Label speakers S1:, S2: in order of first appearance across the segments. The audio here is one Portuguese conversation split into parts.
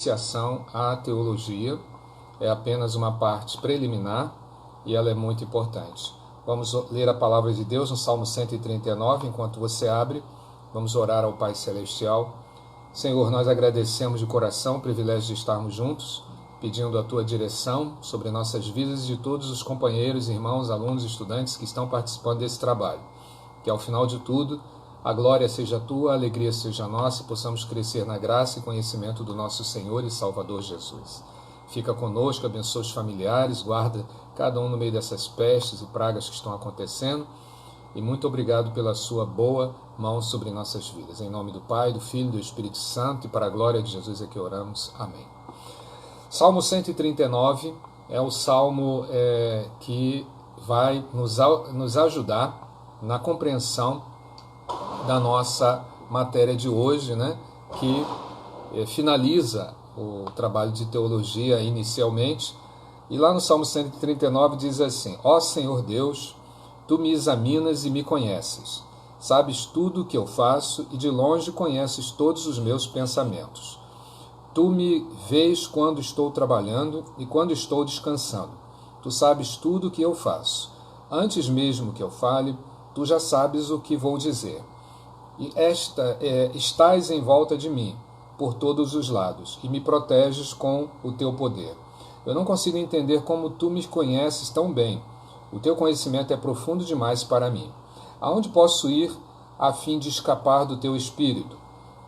S1: iniciação à teologia, é apenas uma parte preliminar e ela é muito importante. Vamos ler a palavra de Deus no Salmo 139, enquanto você abre, vamos orar ao Pai Celestial. Senhor, nós agradecemos de coração o privilégio de estarmos juntos, pedindo a Tua direção sobre nossas vidas e de todos os companheiros, irmãos, alunos, estudantes que estão participando desse trabalho. Que ao final de tudo, a glória seja Tua, a alegria seja nossa e possamos crescer na graça e conhecimento do nosso Senhor e Salvador Jesus. Fica conosco, abençoa os familiares, guarda cada um no meio dessas pestes e pragas que estão acontecendo. E muito obrigado pela sua boa mão sobre nossas vidas. Em nome do Pai, do Filho e do Espírito Santo, e para a glória de Jesus é que oramos. Amém. Salmo 139 é o salmo que vai nos ajudar na compreensão da nossa matéria de hoje, né? Que finaliza o trabalho de teologia inicialmente. E lá no Salmo 139 diz assim: Ó Senhor Deus, Tu me examinas e me conheces. Sabes tudo o que eu faço e de longe conheces todos os meus pensamentos. Tu me vês quando estou trabalhando e quando estou descansando. Tu sabes tudo o que eu faço. Antes mesmo que eu fale, Tu já sabes o que vou dizer. E estás em volta de mim, por todos os lados, e me proteges com o Teu poder. Eu não consigo entender como Tu me conheces tão bem. O Teu conhecimento é profundo demais para mim. Aonde posso ir a fim de escapar do Teu Espírito?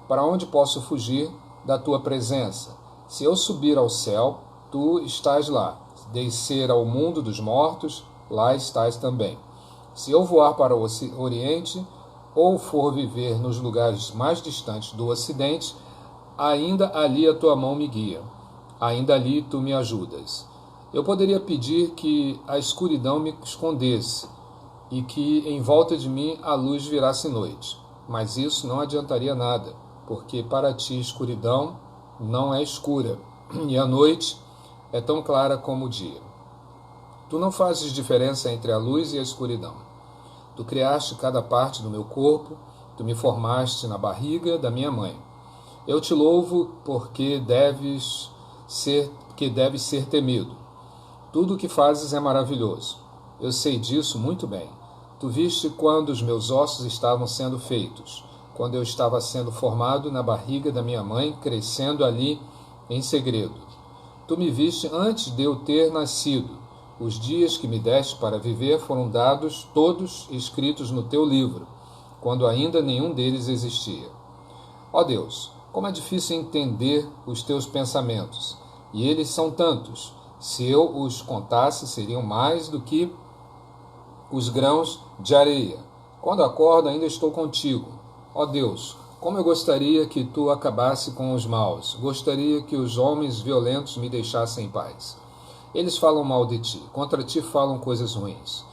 S1: Para onde posso fugir da Tua presença? Se eu subir ao céu, Tu estás lá. Se descer ao mundo dos mortos, lá estás também. Se eu voar para o Oriente, ou for viver nos lugares mais distantes do Ocidente, ainda ali a Tua mão me guia. Ainda ali Tu me ajudas. Eu poderia pedir que a escuridão me escondesse e que em volta de mim a luz virasse noite. Mas isso não adiantaria nada, porque para Ti a escuridão não é escura e a noite é tão clara como o dia. Tu não fazes diferença entre a luz e a escuridão. Tu criaste cada parte do meu corpo, Tu me formaste na barriga da minha mãe. Eu Te louvo porque deves ser temido. Tudo o que fazes é maravilhoso. Eu sei disso muito bem. Tu viste quando os meus ossos estavam sendo feitos, quando eu estava sendo formado na barriga da minha mãe, crescendo ali em segredo. Tu me viste antes de eu ter nascido. Os dias que me deste para viver foram dados todos escritos no Teu livro, quando ainda nenhum deles existia. Ó Deus, como é difícil entender os Teus pensamentos, e eles são tantos. Se eu os contasse, seriam mais do que os grãos de areia. Quando acordo, ainda estou contigo. Ó Deus, como eu gostaria que Tu acabasse com os maus. Gostaria que os homens violentos me deixassem em paz. Eles falam mal de Ti, contra Ti falam coisas ruins.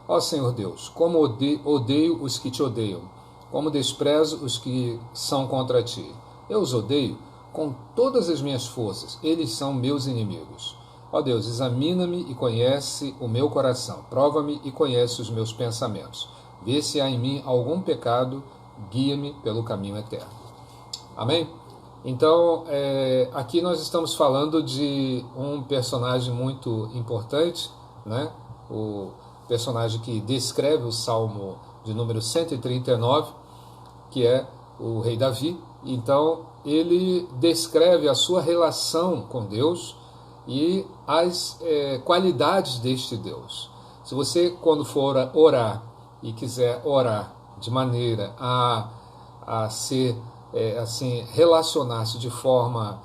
S1: Ó Senhor Deus, como odeio os que Te odeiam, como desprezo os que são contra Ti. Eu os odeio com todas as minhas forças, eles são meus inimigos. Ó Deus, examina-me e conhece o meu coração, prova-me e conhece os meus pensamentos. Vê se há em mim algum pecado, guia-me pelo caminho eterno. Amém? Então, aqui nós estamos falando de um personagem muito importante, né? O personagem que descreve o Salmo de número 139, que é o rei Davi. Então, ele descreve a sua relação com Deus e as qualidades deste Deus. Se você, quando for orar e quiser orar de maneira a ser assim, relacionar-se de forma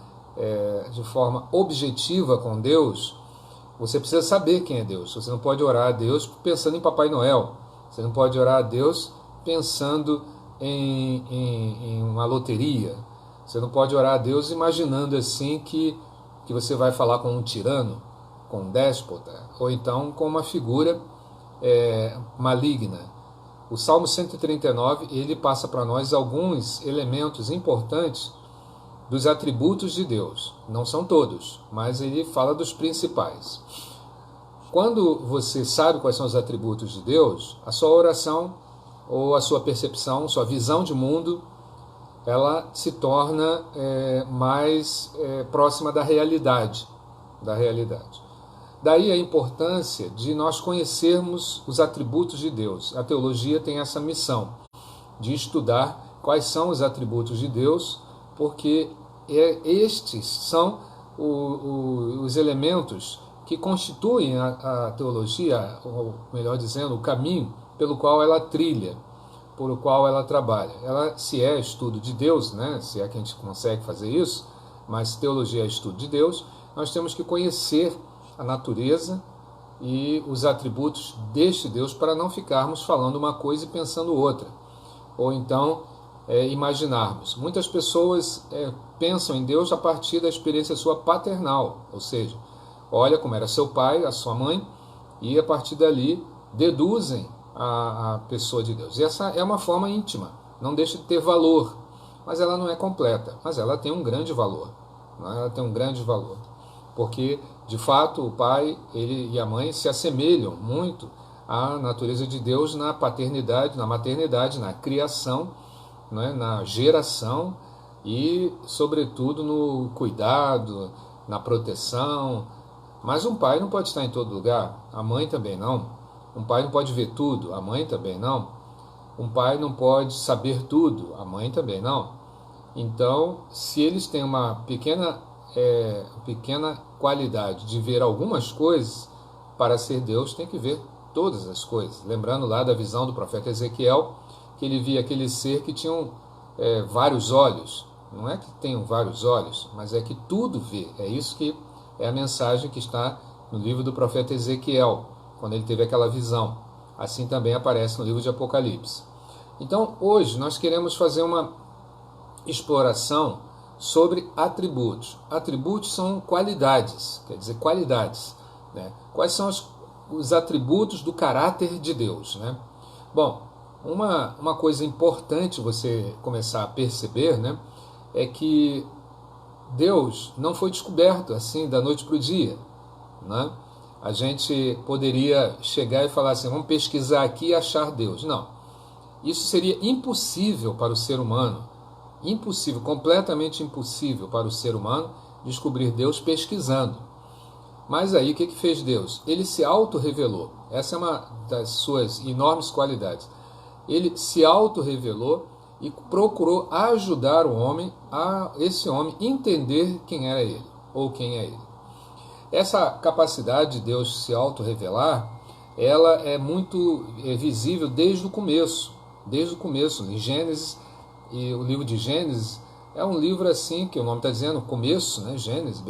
S1: objetiva com Deus, você precisa saber quem é Deus. Você não pode orar a Deus pensando em Papai Noel. Você não pode orar a Deus pensando em uma loteria. Você não pode orar a Deus imaginando assim que você vai falar com um tirano, com um déspota, ou então com uma figura maligna. O Salmo 139, ele passa para nós alguns elementos importantes dos atributos de Deus. Não são todos, mas ele fala dos principais. Quando você sabe quais são os atributos de Deus, a sua oração ou a sua percepção, sua visão de mundo ela se torna mais próxima da realidade. Daí a importância de nós conhecermos os atributos de Deus. A teologia tem essa missão de estudar quais são os atributos de Deus, porque estes são os elementos que constituem a teologia, ou melhor dizendo, o caminho pelo qual ela trilha, por o qual ela trabalha. Ela, se é estudo de Deus, né, se é que a gente consegue fazer isso, mas teologia é estudo de Deus, nós temos que conhecer a natureza e os atributos deste Deus para não ficarmos falando uma coisa e pensando outra. Ou então imaginarmos. Muitas pessoas pensam em Deus a partir da experiência sua paternal, ou seja, olha como era seu pai, a sua mãe, e a partir dali deduzem a pessoa de Deus. E essa é uma forma íntima, não deixa de ter valor, mas ela não é completa, mas ela tem um grande valor. Ela tem um grande valor, porque de fato o pai e a mãe se assemelham muito à natureza de Deus na paternidade, na maternidade, na criação, na geração e, sobretudo, no cuidado, na proteção. Mas um pai não pode estar em todo lugar, a mãe também não. Um pai não pode ver tudo, a mãe também não. Um pai não pode saber tudo, a mãe também não. Então, se eles têm uma pequena qualidade de ver algumas coisas, para ser Deus tem que ver todas as coisas. Lembrando lá da visão do profeta Ezequiel, que ele via aquele ser que tinha vários olhos. Não é que tenham vários olhos, mas é que tudo vê. É isso que é a mensagem que está no livro do profeta Ezequiel, quando ele teve aquela visão. Assim também aparece no livro de Apocalipse. Então, hoje, nós queremos fazer uma exploração sobre atributos. Atributos são qualidades, quer dizer, qualidades, né? Quais são os atributos do caráter de Deus, né? Bom, uma coisa importante você começar a perceber, né, é que Deus não foi descoberto assim da noite para o dia, né? A gente poderia chegar e falar assim, vamos pesquisar aqui e achar Deus. Não, isso seria impossível para o ser humano, impossível, completamente impossível para o ser humano descobrir Deus pesquisando. Mas aí o que fez Deus? Ele se auto-revelou. Essa é uma das suas enormes qualidades. Ele se auto-revelou e procurou ajudar o homem, esse homem entender quem era ele, ou quem é ele. Essa capacidade de Deus se auto-revelar, ela é muito visível desde o começo. Desde o começo, em Gênesis, e o livro de Gênesis é um livro assim, que o nome está dizendo, começo, né? Gênesis,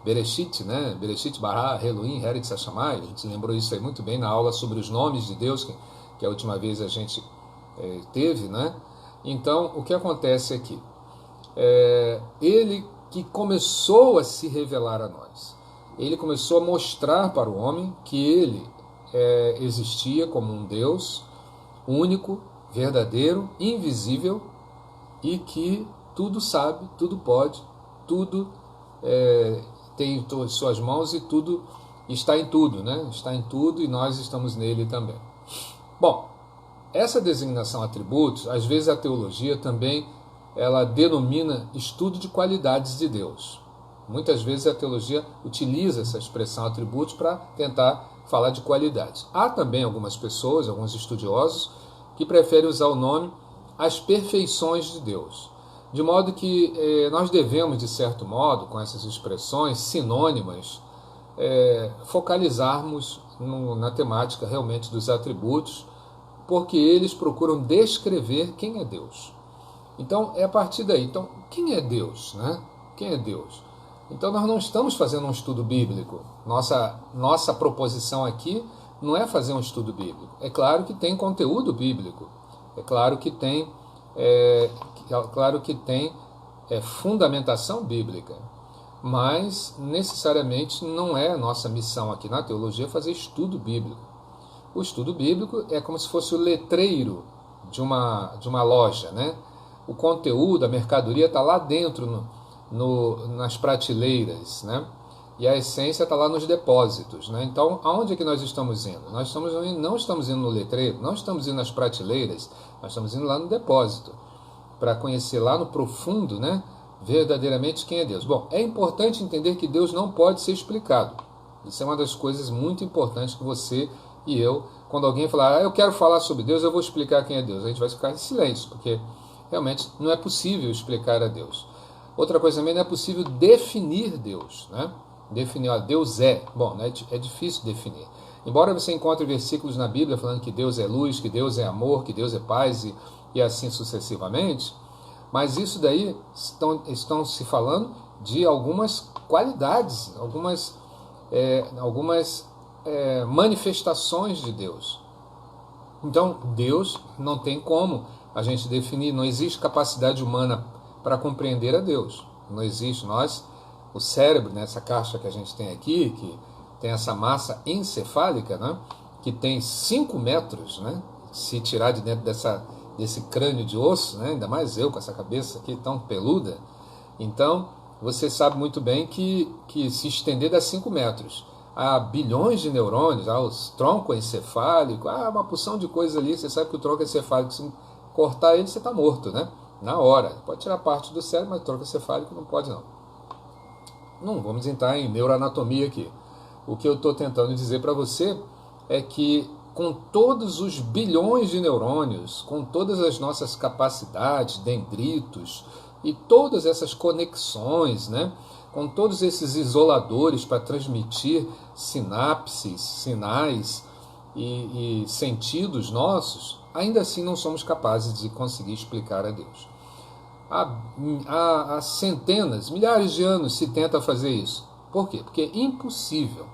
S1: Bereshit, né? Bereshit bara Elohim Eretz Hashamayim. A gente lembrou isso aí muito bem na aula sobre os nomes de Deus, que a última vez a gente teve, né? Então, o que acontece aqui? Ele que começou a se revelar a nós. Ele começou a mostrar para o homem que ele existia como um Deus único, verdadeiro, invisível, e que tudo sabe, tudo pode, tudo tem em suas mãos e tudo está em tudo, né? Está em tudo e nós estamos nele também. Bom, essa designação atributos, às vezes a teologia também ela denomina estudo de qualidades de Deus. Muitas vezes a teologia utiliza essa expressão atributos para tentar falar de qualidades. Há também algumas pessoas, alguns estudiosos, que preferem usar o nome as perfeições de Deus. De modo que nós devemos, de certo modo, com essas expressões sinônimas, focalizarmos na temática realmente dos atributos, porque eles procuram descrever quem é Deus. Então, é a partir daí. Então, quem é Deus, né? Quem é Deus? Então, nós não estamos fazendo um estudo bíblico. Nossa proposição aqui não é fazer um estudo bíblico. É claro que tem conteúdo bíblico. É claro que tem, fundamentação bíblica. Mas, necessariamente, não é a nossa missão aqui na teologia fazer estudo bíblico. O estudo bíblico é como se fosse o letreiro de uma loja, né? O conteúdo, a mercadoria está lá dentro, nas prateleiras, né? E a essência está lá nos depósitos, né? Então, aonde é que nós estamos indo? Não estamos indo no letreiro, não estamos indo nas prateleiras, nós estamos indo lá no depósito. para conhecer lá no profundo, né, verdadeiramente quem é Deus. Bom, é importante entender que Deus não pode ser explicado. Isso é uma das coisas muito importantes que você e eu, quando alguém falar, eu quero falar sobre Deus, eu vou explicar quem é Deus, a gente vai ficar em silêncio, porque realmente não é possível explicar a Deus. Outra coisa também, não é possível definir Deus, né? Definir, Deus é. Bom, né? É difícil definir. Embora você encontre versículos na Bíblia falando que Deus é luz, que Deus é amor, que Deus é paz e assim sucessivamente, mas isso daí estão se falando de algumas qualidades, algumas manifestações de Deus. Então, Deus não tem como a gente definir, não existe capacidade humana para compreender a Deus. Não existe. O cérebro, né, essa caixa que a gente tem aqui, que tem essa massa encefálica, né, que tem 5 metros, né, se tirar de dentro desse crânio de osso, né, ainda mais eu com essa cabeça aqui tão peluda, então você sabe muito bem que se estender dá 5 metros. Há bilhões de neurônios, há os troncos encefálicos, há uma porção de coisas ali. Você sabe que o tronco encefálico, se cortar ele, você está morto, né? Na hora. Pode tirar parte do cérebro, mas o tronco encefálico não pode, não. Não vamos entrar em neuroanatomia aqui. O que eu estou tentando dizer para você é que com todos os bilhões de neurônios, com todas as nossas capacidades, dendritos e todas essas conexões, né? Com todos esses isoladores para transmitir sinapses, sinais e sentidos nossos, ainda assim não somos capazes de conseguir explicar a Deus. Há centenas, milhares de anos se tenta fazer isso. Por quê? Porque é impossível.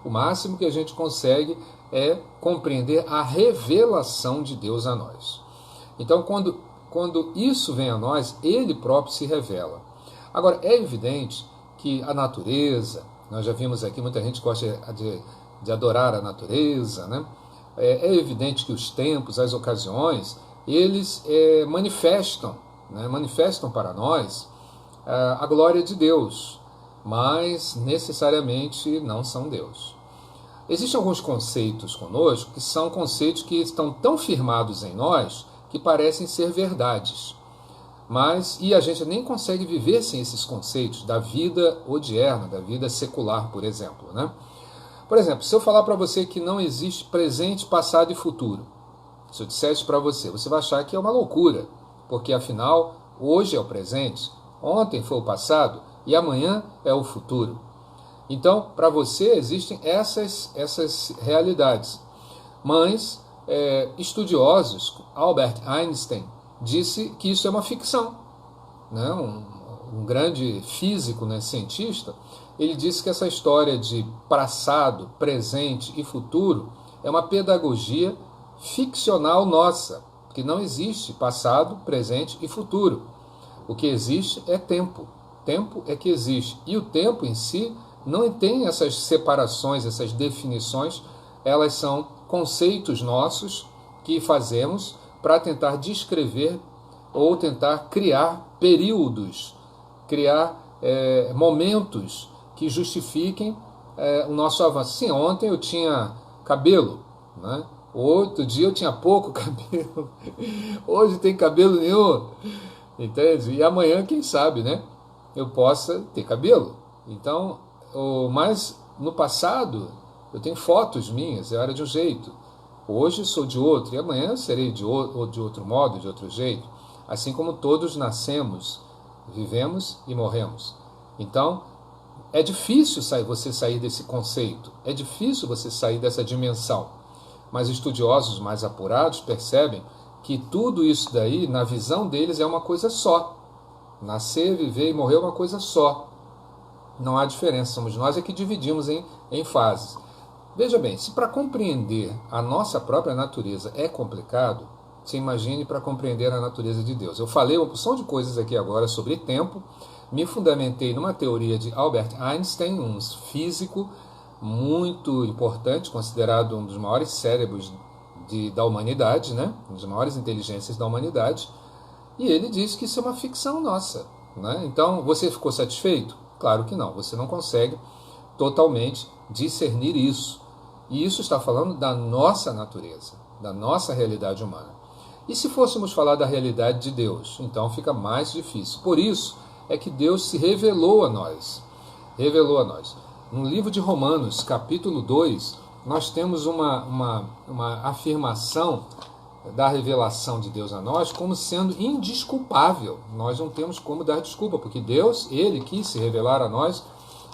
S1: O máximo que a gente consegue é compreender a revelação de Deus a nós. Então, quando isso vem a nós, Ele próprio se revela. Agora, é evidente que a natureza, nós já vimos aqui, muita gente gosta de adorar a natureza, né? É evidente que os tempos, as ocasiões, eles manifestam para nós a glória de Deus, mas necessariamente não são Deus. Existem alguns conceitos conosco que são conceitos que estão tão firmados em nós que parecem ser verdades. E a gente nem consegue viver sem esses conceitos da vida odierna, da vida secular, por exemplo, né? Por exemplo, se eu falar para você que não existe presente, passado e futuro, se eu dissesse para você, você vai achar que é uma loucura, porque afinal, hoje é o presente, ontem foi o passado e amanhã é o futuro. Então, para você existem essas realidades. Mas estudiosos, Albert Einstein, disse que isso é uma ficção, né? Um grande físico, né, cientista, ele disse que essa história de passado, presente e futuro é uma pedagogia ficcional nossa, porque não existe passado, presente e futuro. O que existe é tempo. Tempo é que existe. E o tempo em si não tem essas separações, essas definições, elas são conceitos nossos que fazemos para tentar descrever ou tentar criar períodos, criar momentos que justifiquem o nosso avanço. Sim, ontem eu tinha cabelo, né? Outro dia eu tinha pouco cabelo, hoje tem cabelo nenhum, entende? E amanhã, quem sabe, né? Eu possa ter cabelo. Então, mas no passado eu tenho fotos minhas, eu era de um jeito. Hoje sou de outro, e amanhã serei de outro modo, de outro jeito. Assim como todos nascemos, vivemos e morremos. Então, é difícil você sair desse conceito, é difícil você sair dessa dimensão. Mas estudiosos mais apurados percebem que tudo isso daí, na visão deles, é uma coisa só. Nascer, viver e morrer é uma coisa só. Não há diferença, somos nós que dividimos em fases. Veja bem, se para compreender a nossa própria natureza é complicado, você imagine para compreender a natureza de Deus. Eu falei uma porção de coisas aqui agora sobre tempo, me fundamentei numa teoria de Albert Einstein, um físico muito importante, considerado um dos maiores cérebros da humanidade, né? Uma das maiores inteligências da humanidade, e ele disse que isso é uma ficção nossa, né? Então, você ficou satisfeito? Claro que não, você não consegue totalmente discernir isso. E isso está falando da nossa natureza, da nossa realidade humana. E se fôssemos falar da realidade de Deus? Então fica mais difícil. Por isso é que Deus se revelou a nós. Revelou a nós. No livro de Romanos, capítulo 2, nós temos uma afirmação da revelação de Deus a nós como sendo indesculpável. Nós não temos como dar desculpa, porque Deus, Ele quis se revelar a nós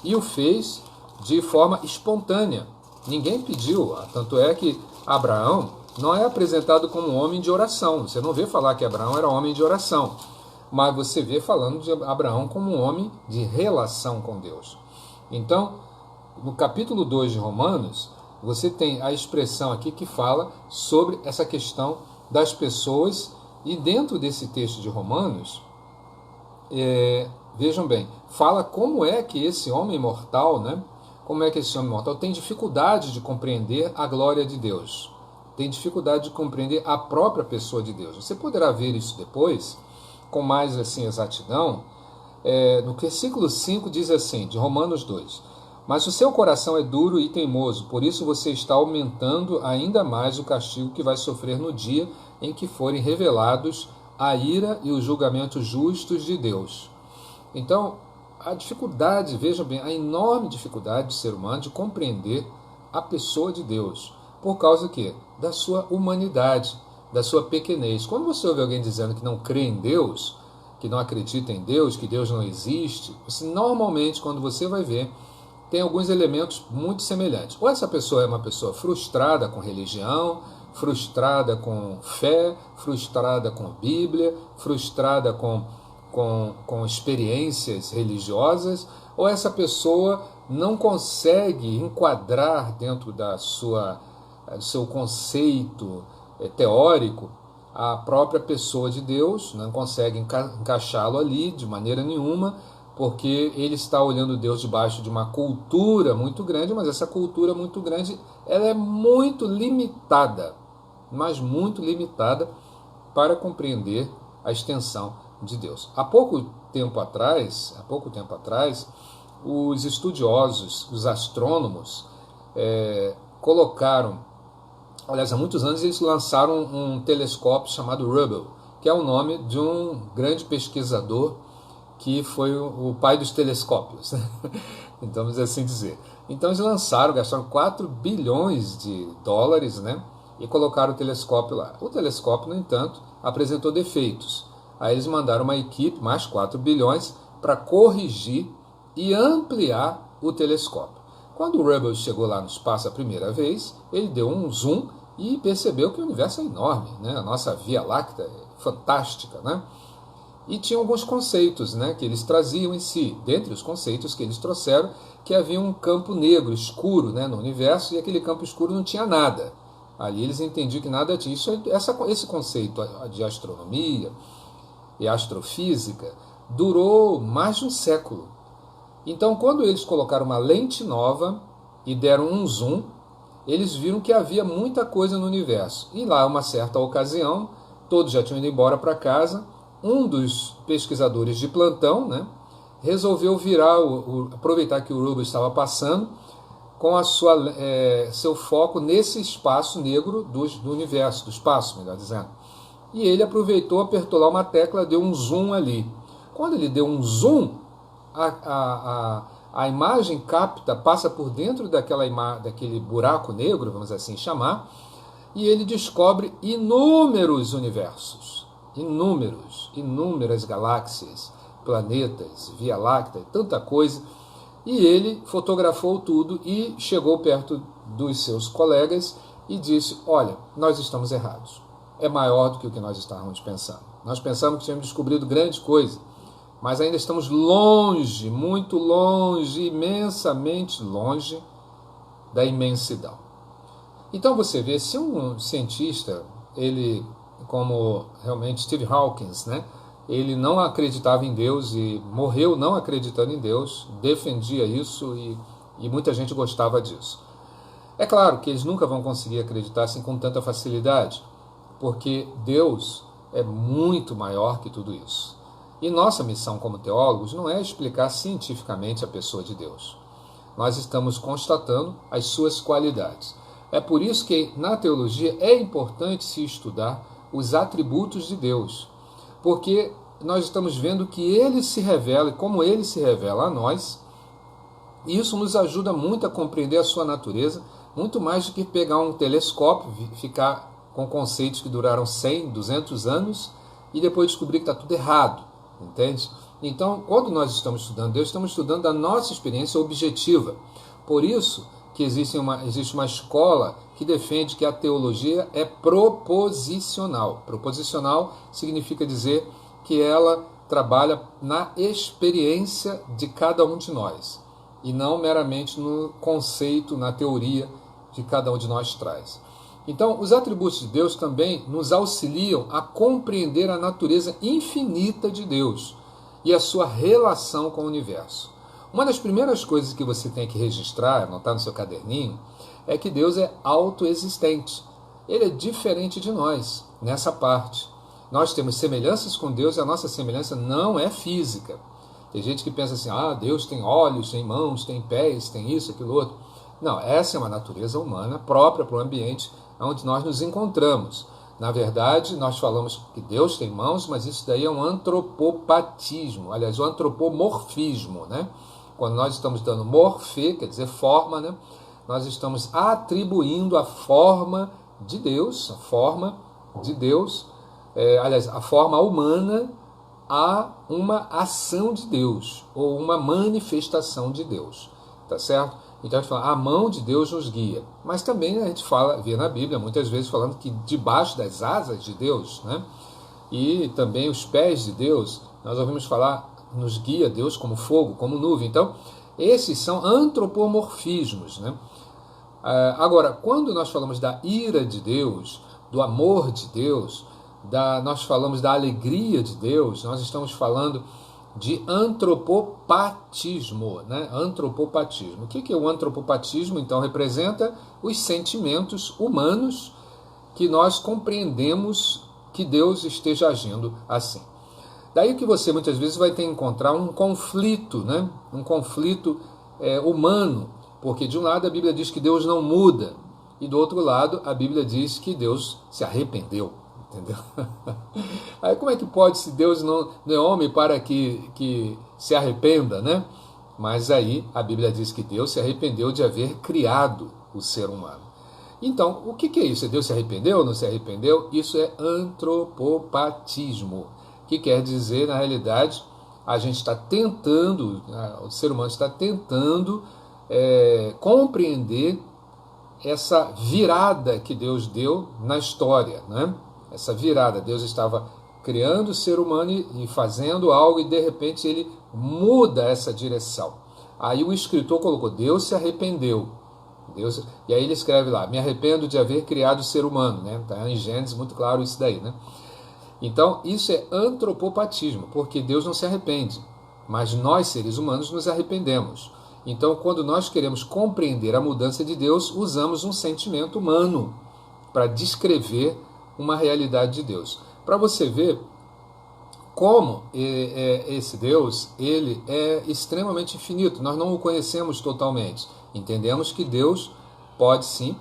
S1: e o fez de forma espontânea. Ninguém pediu, tanto é que Abraão não é apresentado como um homem de oração. Você não vê falar que Abraão era homem de oração, mas você vê falando de Abraão como um homem de relação com Deus. Então, no capítulo 2 de Romanos, você tem a expressão aqui que fala sobre essa questão das pessoas, e dentro desse texto de Romanos, vejam bem, fala como é que esse homem mortal, né, como é que esse homem mortal tem dificuldade de compreender a glória de Deus, tem dificuldade de compreender a própria pessoa de Deus. Você poderá ver isso depois, com mais assim exatidão. No versículo 5 diz assim, de Romanos 2, mas o seu coração é duro e teimoso, por isso você está aumentando ainda mais o castigo que vai sofrer no dia em que forem revelados a ira e os julgamentos justos de Deus. Então, a dificuldade, vejam bem, a enorme dificuldade do ser humano de compreender a pessoa de Deus, por causa do quê? Da sua humanidade, da sua pequenez. Quando você ouve alguém dizendo que não crê em Deus, que não acredita em Deus, que Deus não existe, normalmente, quando você vai ver, tem alguns elementos muito semelhantes. Ou essa pessoa é uma pessoa frustrada com religião, frustrada com fé, frustrada com Bíblia, frustrada com experiências religiosas, ou essa pessoa não consegue enquadrar dentro do seu conceito teórico a própria pessoa de Deus, não consegue encaixá-lo ali de maneira nenhuma, porque ele está olhando Deus debaixo de uma cultura muito grande, mas essa cultura muito grande ela é muito limitada, mas muito limitada para compreender a extensão de Deus. Há pouco tempo atrás, os estudiosos, os astrônomos, colocaram, aliás, há muitos anos eles lançaram um telescópio chamado Hubble, que é o nome de um grande pesquisador que foi o pai dos telescópios, então vamos assim dizer. Então eles gastaram 4 bilhões de dólares, né, e colocaram o telescópio lá. O telescópio, no entanto, apresentou defeitos. Aí eles mandaram uma equipe, mais 4 bilhões, para corrigir e ampliar o telescópio. Quando o Hubble chegou lá no espaço a primeira vez, ele deu um zoom e percebeu que o universo é enorme, né? A nossa Via Láctea é fantástica, né? E tinha alguns conceitos, né, que eles traziam em si. Dentre os conceitos que eles trouxeram, que havia um campo negro, escuro, né, no universo, e aquele campo escuro não tinha nada. Ali eles entendiam que nada tinha. Esse conceito de astronomia e astrofísica durou mais de um século. Então, quando eles colocaram uma lente nova e deram um zoom, eles viram que havia muita coisa no universo. E lá, uma certa ocasião, todos já tinham ido embora para casa, um dos pesquisadores de plantão, né, resolveu aproveitar que o Hubble estava passando com seu foco nesse espaço negro do universo, do espaço, melhor dizendo. E ele aproveitou, apertou lá uma tecla, deu um zoom ali. Quando ele deu um zoom, a imagem passa por dentro daquele buraco negro, vamos assim chamar, e ele descobre inúmeros universos, inúmeras galáxias, planetas, Via Láctea, tanta coisa. E ele fotografou tudo e chegou perto dos seus colegas e disse: olha, nós estamos errados. É maior do que o que nós estávamos pensando. Nós pensamos que tínhamos descobrido grande coisa, mas ainda estamos longe, muito longe, imensamente longe da imensidão. Então você vê, se um cientista, ele, como realmente Steve Hawkins, né, ele não acreditava em Deus e morreu não acreditando em Deus, defendia isso e muita gente gostava disso. É claro que eles nunca vão conseguir acreditar assim com tanta facilidade, porque Deus é muito maior que tudo isso. E nossa missão como teólogos não é explicar cientificamente a pessoa de Deus. Nós estamos constatando as suas qualidades. É por isso que na teologia é importante se estudar os atributos de Deus, porque nós estamos vendo que Ele se revela e como Ele se revela a nós. E isso nos ajuda muito a compreender a sua natureza, muito mais do que pegar um telescópio, ficar com conceitos que duraram 100, 200 anos e depois descobrir que está tudo errado, entende? Então, quando nós estamos estudando Deus, estamos estudando a nossa experiência objetiva. Por isso que existe uma escola que defende que a teologia é proposicional. Proposicional significa dizer que ela trabalha na experiência de cada um de nós, e não meramente no conceito, na teoria que cada um de nós traz. Então, os atributos de Deus também nos auxiliam a compreender a natureza infinita de Deus e a sua relação com o universo. Uma das primeiras coisas que você tem que registrar, anotar no seu caderninho, é que Deus é autoexistente. Ele é diferente de nós nessa parte. Nós temos semelhanças com Deus e a nossa semelhança não é física. Tem gente que pensa assim, Deus tem olhos, tem mãos, tem pés, tem isso, aquilo outro. Não, essa é uma natureza humana própria para o ambiente onde nós nos encontramos. Na verdade, nós falamos que Deus tem mãos, mas isso daí é um antropopatismo, aliás, um antropomorfismo, né? Quando nós estamos dando morfe, quer dizer forma, né? Nós estamos atribuindo a forma de Deus, aliás, a forma humana a uma ação de Deus, ou uma manifestação de Deus, tá certo? Então a gente fala, a mão de Deus nos guia, mas também a gente vê na Bíblia, muitas vezes falando que debaixo das asas de Deus, né? E também os pés de Deus, nós ouvimos falar, nos guia Deus como fogo, como nuvem. Então, esses são antropomorfismos, né? Agora, quando nós falamos da ira de Deus, do amor de Deus, nós falamos da alegria de Deus, nós estamos falando de antropopatismo, né? Antropopatismo. O que é o antropopatismo? Então, representa os sentimentos humanos que nós compreendemos que Deus esteja agindo assim. Daí que você muitas vezes vai ter que encontrar um conflito, né? Um conflito humano, porque de um lado a Bíblia diz que Deus não muda, e do outro lado a Bíblia diz que Deus se arrependeu. Entendeu? Aí como é que pode, se Deus não é homem para que se arrependa, né? Mas aí a Bíblia diz que Deus se arrependeu de haver criado o ser humano. Então, o que é isso? Deus se arrependeu ou não se arrependeu? Isso é antropopatismo, que quer dizer, na realidade, a gente está tentando, o ser humano está tentando compreender essa virada que Deus deu na história, né? Essa virada, Deus estava criando o ser humano e fazendo algo, e de repente ele muda essa direção. Aí o escritor colocou, Deus se arrependeu. E aí ele escreve lá, me arrependo de haver criado o ser humano, né? Está em Gênesis muito claro isso daí, né? Então isso é antropopatismo, porque Deus não se arrepende, mas nós seres humanos nos arrependemos. Então quando nós queremos compreender a mudança de Deus, usamos um sentimento humano para descrever uma realidade de Deus. Para você ver como esse Deus, ele é extremamente infinito, nós não o conhecemos totalmente. Entendemos que Deus pode sim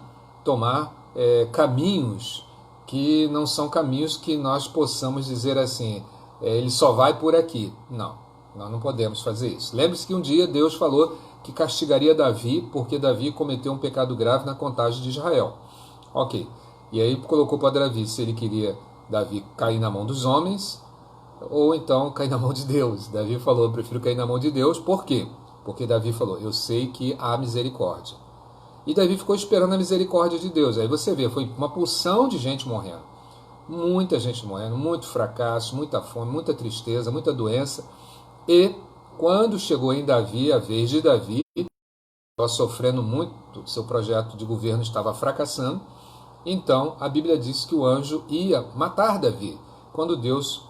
S1: tomar caminhos que não são caminhos que nós possamos dizer assim, ele só vai por aqui. Não, nós não podemos fazer isso. Lembre-se que um dia Deus falou que castigaria Davi, porque Davi cometeu um pecado grave na contagem de Israel. Ok. E aí colocou para Davi se ele queria Davi cair na mão dos homens ou então cair na mão de Deus. Davi falou, eu prefiro cair na mão de Deus. Por quê? Porque Davi falou, eu sei que há misericórdia. E Davi ficou esperando a misericórdia de Deus. Aí você vê, foi uma porção de gente morrendo. Muita gente morrendo, muito fracasso, muita fome, muita tristeza, muita doença. E quando chegou em Davi, a vez de Davi, estava sofrendo muito, seu projeto de governo estava fracassando. Então, a Bíblia diz que o anjo ia matar Davi, quando Deus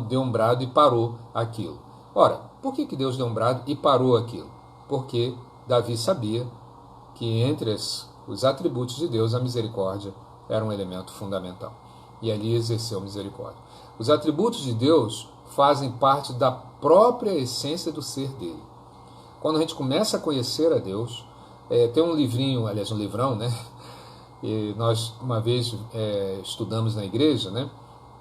S1: deu um brado e parou aquilo. Ora, por que Deus deu um brado e parou aquilo? Porque Davi sabia que entre os atributos de Deus, a misericórdia era um elemento fundamental. E ali exerceu misericórdia. Os atributos de Deus fazem parte da própria essência do ser dele. Quando a gente começa a conhecer a Deus, tem um livrinho, aliás, um livrão, né? E nós uma vez estudamos na igreja, né?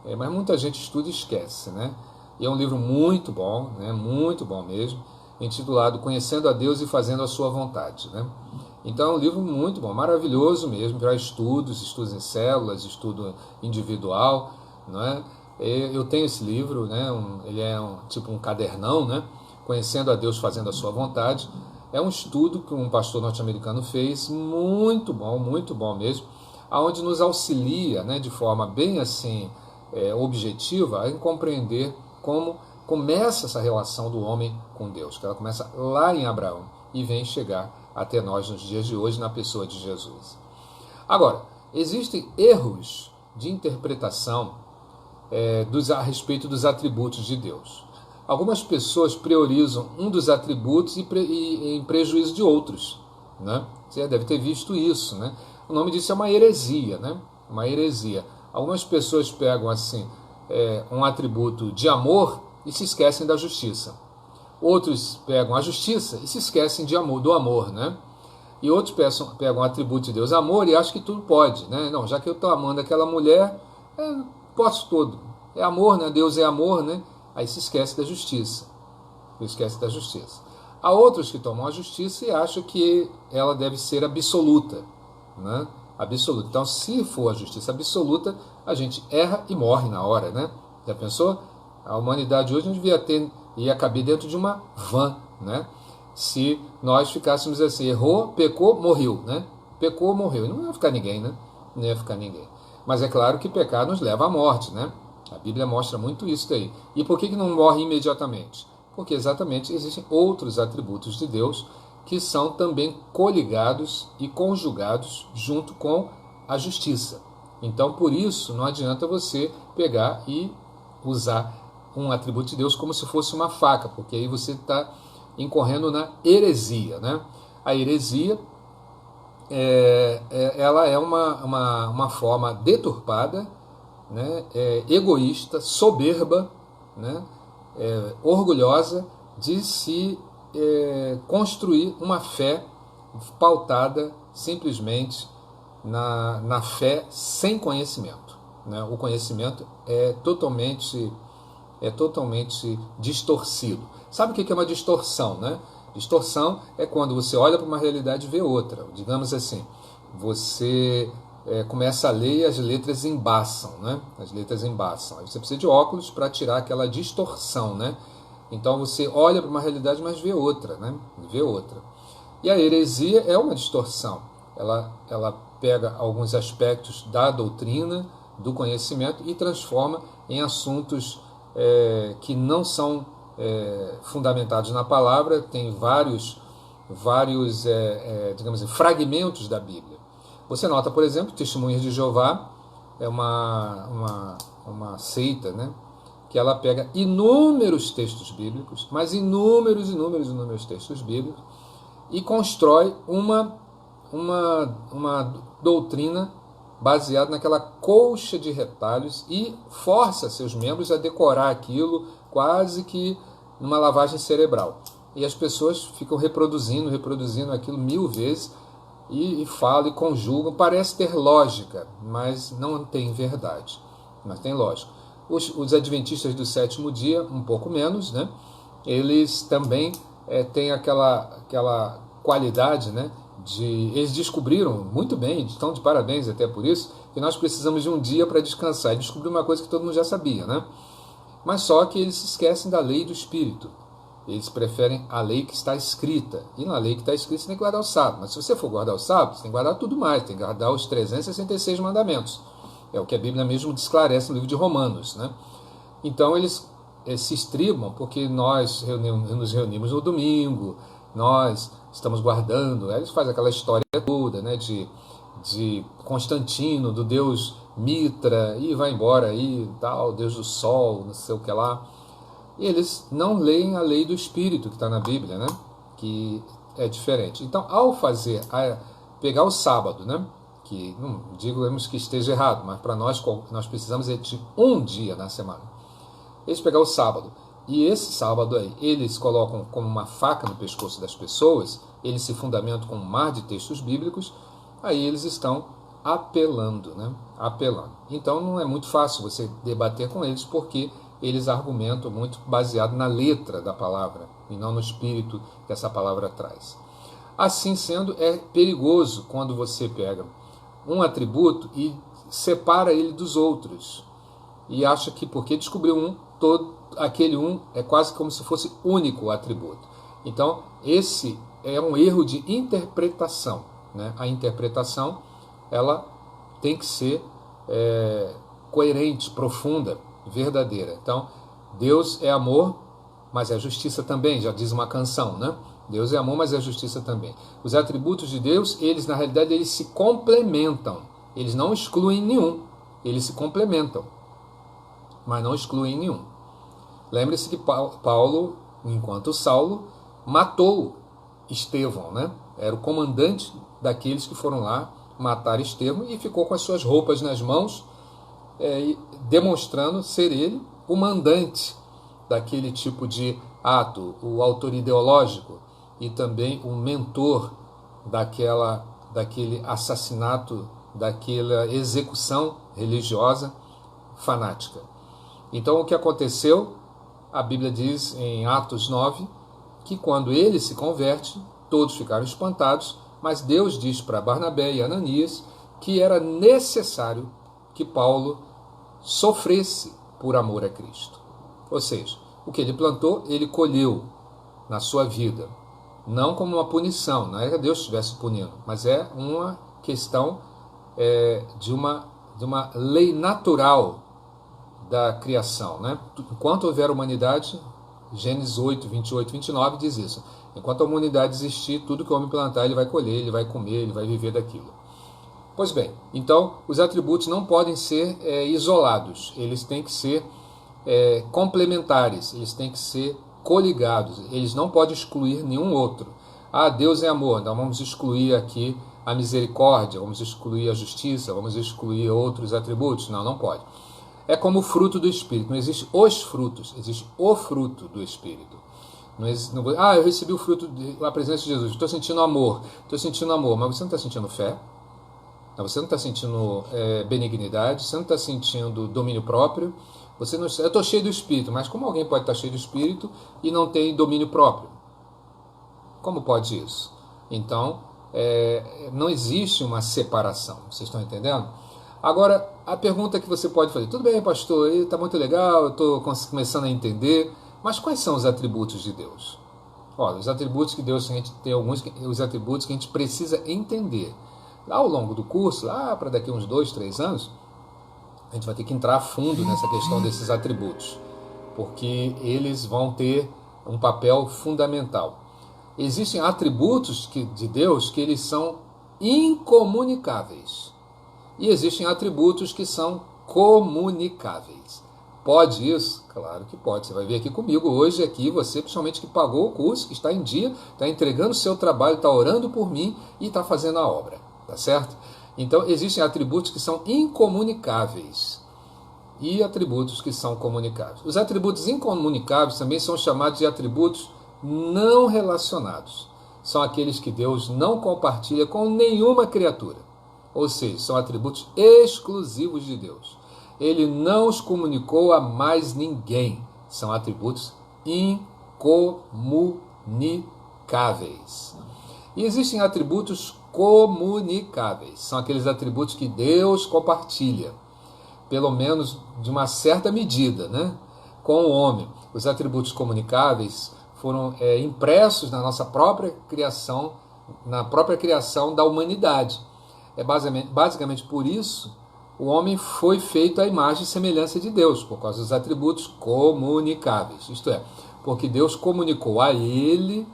S1: mas muita gente estuda e esquece, né? E é um livro muito bom, né? Muito bom mesmo, intitulado Conhecendo a Deus e Fazendo a Sua Vontade, né? Então é um livro muito bom, maravilhoso mesmo, para estudos em células, estudo individual, não é? Eu tenho esse livro, né? Ele é tipo um cadernão, né? Conhecendo a Deus, Fazendo a Sua Vontade. É um estudo que um pastor norte-americano fez, muito bom mesmo, aonde nos auxilia, né, de forma bem assim objetiva, em compreender como começa essa relação do homem com Deus, que ela começa lá em Abraão e vem chegar até nós nos dias de hoje na pessoa de Jesus. Agora, existem erros de interpretação a respeito dos atributos de Deus. Algumas pessoas priorizam um dos atributos em prejuízo de outros, né? Você deve ter visto isso, né? O nome disso é uma heresia, né? Uma heresia. Algumas pessoas pegam assim um atributo de amor e se esquecem da justiça. Outros pegam a justiça e se esquecem do amor, né? E outros pegam o atributo de Deus, amor, e acham que tudo pode, né? Não, já que eu estou amando aquela mulher, posso tudo. É amor, né? Deus é amor, né? Aí se esquece da justiça. Há outros que tomam a justiça e acham que ela deve ser absoluta, né? Absoluta. Então, se for a justiça absoluta, a gente erra e morre na hora, né? Já pensou? A humanidade hoje não ia caber dentro de uma van, né? Se nós ficássemos assim, errou, pecou, morreu, né? Pecou, morreu. E não ia ficar ninguém, né? Não ia ficar ninguém. Mas é claro que pecar nos leva à morte, né? A Bíblia mostra muito isso daí. E por que não morre imediatamente? Porque exatamente existem outros atributos de Deus que são também coligados e conjugados junto com a justiça. Então, por isso, não adianta você pegar e usar um atributo de Deus como se fosse uma faca, porque aí você está incorrendo na heresia, né? A heresia ela é uma forma deturpada, né, egoísta, soberba, né, orgulhosa de se construir uma fé pautada simplesmente na fé sem conhecimento, né? O conhecimento é totalmente distorcido. Sabe o que é uma distorção, né? Distorção é quando você olha para uma realidade e vê outra. Digamos assim, você começa a ler e as letras embaçam, né? As letras embaçam. Aí você precisa de óculos para tirar aquela distorção, né? Então você olha para uma realidade, mas vê outra, né? Vê outra. E a heresia é uma distorção. Ela pega alguns aspectos da doutrina, do conhecimento e transforma em assuntos que não são fundamentados na palavra. Tem vários digamos assim, fragmentos da Bíblia. Você nota, por exemplo, Testemunhas de Jeová é uma seita, né, que ela pega inúmeros textos bíblicos, mas inúmeros textos bíblicos, e constrói uma doutrina baseada naquela colcha de retalhos e força seus membros a decorar aquilo quase que numa lavagem cerebral. E as pessoas ficam reproduzindo aquilo 1000 vezes, e falam e conjugam, parece ter lógica, mas não tem verdade, mas tem lógica. Os adventistas do sétimo dia, um pouco menos, né? Eles também têm aquela qualidade, né? Eles descobriram muito bem, estão de parabéns até por isso, que nós precisamos de um dia para descansar, e descobrir uma coisa que todo mundo já sabia, né? Mas só que eles se esquecem da lei do Espírito. Eles preferem a lei que está escrita. E na lei que está escrita você tem que guardar o sábado. Mas se você for guardar o sábado, você tem que guardar tudo mais. Tem que guardar os 366 mandamentos. É o que a Bíblia mesmo esclarece no livro de Romanos, né? Então eles se estribam porque nós nos reunimos no domingo, nós estamos guardando. Aí eles fazem aquela história toda, né, de Constantino, do deus Mitra, e vai embora aí, tal, deus do sol, não sei o que lá. E eles não leem a lei do Espírito que está na Bíblia, né? Que é diferente. Então, ao pegar o sábado, né? Que não digamos que esteja errado, mas para nós precisamos de um dia na semana. Eles pegar o sábado, e esse sábado aí, eles colocam como uma faca no pescoço das pessoas, eles se fundamentam com um mar de textos bíblicos, aí eles estão apelando, né? Apelando. Então não é muito fácil você debater com eles, porque eles argumentam muito baseado na letra da palavra e não no espírito que essa palavra traz. Assim sendo, é perigoso quando você pega um atributo e separa ele dos outros e acha que porque descobriu um, todo aquele um é quase como se fosse único o atributo. Então esse é um erro de interpretação, né? A interpretação ela tem que ser coerente, profunda, verdadeira. Então Deus é amor, mas é justiça também, já diz uma canção, né? Deus é amor, mas é justiça também. Os atributos de Deus, eles na realidade eles se complementam. Eles não excluem nenhum. Eles se complementam, mas não excluem nenhum. Lembre-se que Paulo, enquanto Saulo, matou Estevão, né? Era o comandante daqueles que foram lá matar Estevão e ficou com as suas roupas nas mãos, demonstrando ser ele o mandante daquele tipo de ato, o autor ideológico e também o mentor daquele assassinato, daquela execução religiosa fanática. Então o que aconteceu? A Bíblia diz em Atos 9 que quando ele se converte, todos ficaram espantados, mas Deus diz para Barnabé e Ananias que era necessário que Paulo sofresse por amor a Cristo. Ou seja, o que ele plantou, ele colheu na sua vida. Não como uma punição, não é que Deus estivesse punindo, mas é uma questão de uma lei natural da criação, né? Enquanto houver humanidade, Gênesis 8, 28, 29 diz isso. Enquanto a humanidade existir, tudo que o homem plantar, ele vai colher, ele vai comer, ele vai viver daquilo. Pois bem, então os atributos não podem ser isolados, eles têm que ser complementares, eles têm que ser coligados, eles não podem excluir nenhum outro. Ah, Deus é amor, então vamos excluir aqui a misericórdia, vamos excluir a justiça, vamos excluir outros atributos. Não, não pode. É como o fruto do Espírito, não existe os frutos, existe o fruto do Espírito. Não existe, não, eu recebi o fruto da presença de Jesus, estou sentindo amor, mas você não está sentindo fé, você não está sentindo benignidade, você não está sentindo domínio próprio, você não, eu estou cheio do Espírito, mas como alguém pode estar cheio do Espírito e não tem domínio próprio? Como pode isso? Então, não existe uma separação, vocês estão entendendo? Agora, a pergunta que você pode fazer, tudo bem, pastor, está muito legal, eu estou começando a entender, mas quais são os atributos de Deus? Olha, os atributos que Deus, a gente tem alguns, os atributos que a gente precisa entender. Lá ao longo do curso, lá para daqui uns 2, 3 anos, a gente vai ter que entrar a fundo nessa questão desses atributos, porque eles vão ter um papel fundamental. Existem atributos de Deus que eles são incomunicáveis. E existem atributos que são comunicáveis. Pode isso? Claro que pode. Você vai ver aqui comigo hoje, aqui você, principalmente que pagou o curso, que está em dia, está entregando o seu trabalho, está orando por mim e está fazendo a obra. Tá certo? Então, existem atributos que são incomunicáveis e atributos que são comunicáveis. Os atributos incomunicáveis também são chamados de atributos não relacionados. São aqueles que Deus não compartilha com nenhuma criatura. Ou seja, são atributos exclusivos de Deus. Ele não os comunicou a mais ninguém. São atributos incomunicáveis. E existem atributos comunicáveis. São aqueles atributos que Deus compartilha, pelo menos de uma certa medida, né, com o homem. Os atributos comunicáveis foram impressos na nossa própria criação, na própria criação da humanidade. É basicamente por isso o homem foi feito à imagem e semelhança de Deus, por causa dos atributos comunicáveis. Isto é, porque Deus comunicou a ele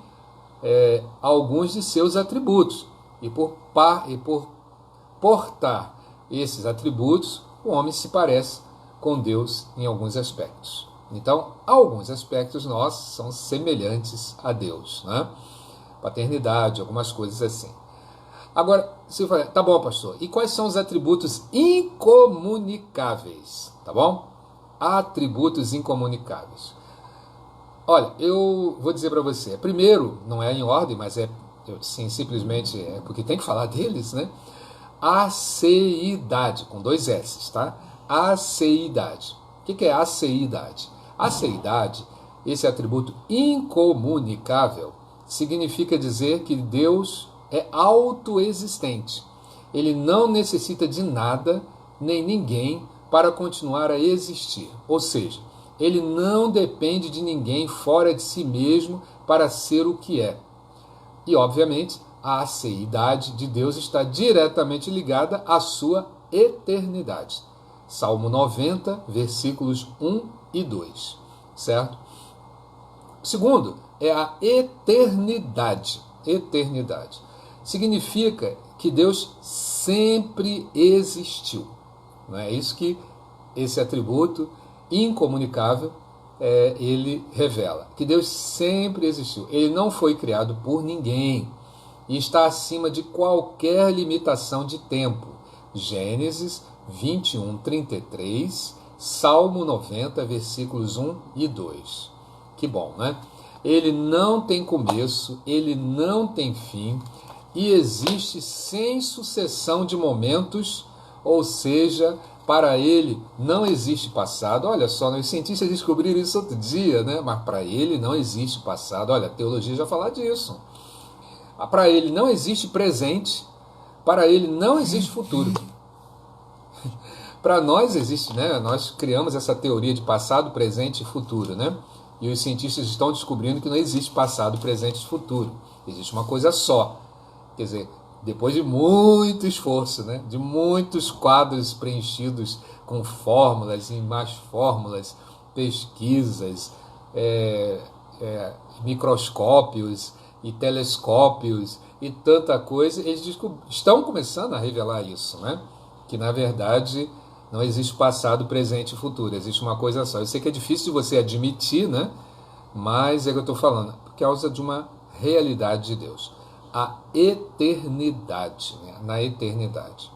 S1: alguns de seus atributos. E por portar esses atributos, o homem se parece com Deus em alguns aspectos. Então, alguns aspectos nós são semelhantes a Deus, né? Paternidade, algumas coisas assim. Agora, você fala, tá bom, pastor, e quais são os atributos incomunicáveis? Tá bom? Atributos incomunicáveis. Olha, eu vou dizer para você, primeiro, não é em ordem, mas sim, simplesmente porque tem que falar deles, né? aceidade, com 2 S, tá? Aceidade. O que é aceidade? Aceidade, esse atributo incomunicável, significa dizer que Deus é autoexistente. Ele não necessita de nada, nem ninguém, para continuar a existir. Ou seja, ele não depende de ninguém fora de si mesmo para ser o que é. E, obviamente, a aceidade de Deus está diretamente ligada à sua eternidade. Salmo 90, versículos 1 e 2. Certo? Segundo, é a eternidade. Eternidade. Significa que Deus sempre existiu. Não é isso que esse atributo incomunicável ele revela. Que Deus sempre existiu. Ele não foi criado por ninguém e está acima de qualquer limitação de tempo. Gênesis 21, 33, Salmo 90, versículos 1 e 2. Que bom, né? Ele não tem começo, ele não tem fim e existe sem sucessão de momentos, ou seja, para ele não existe passado. Olha só, os cientistas descobriram isso outro dia, né? Mas para ele não existe passado. Olha, a teologia já fala disso. Para ele não existe presente, para ele não existe futuro. Para nós existe, né? Nós criamos essa teoria de passado, presente e futuro, né? E os cientistas estão descobrindo que não existe passado, presente e futuro. Existe uma coisa só. Quer dizer, depois de muito esforço, né? De muitos quadros preenchidos com fórmulas e mais fórmulas, pesquisas, microscópios e telescópios e tanta coisa, eles estão começando a revelar isso, né? Que na verdade não existe passado, presente e futuro, existe uma coisa só. Eu sei que é difícil de você admitir, né? Mas é o que eu estou falando, por causa de uma realidade de Deus. A eternidade, né? Na eternidade.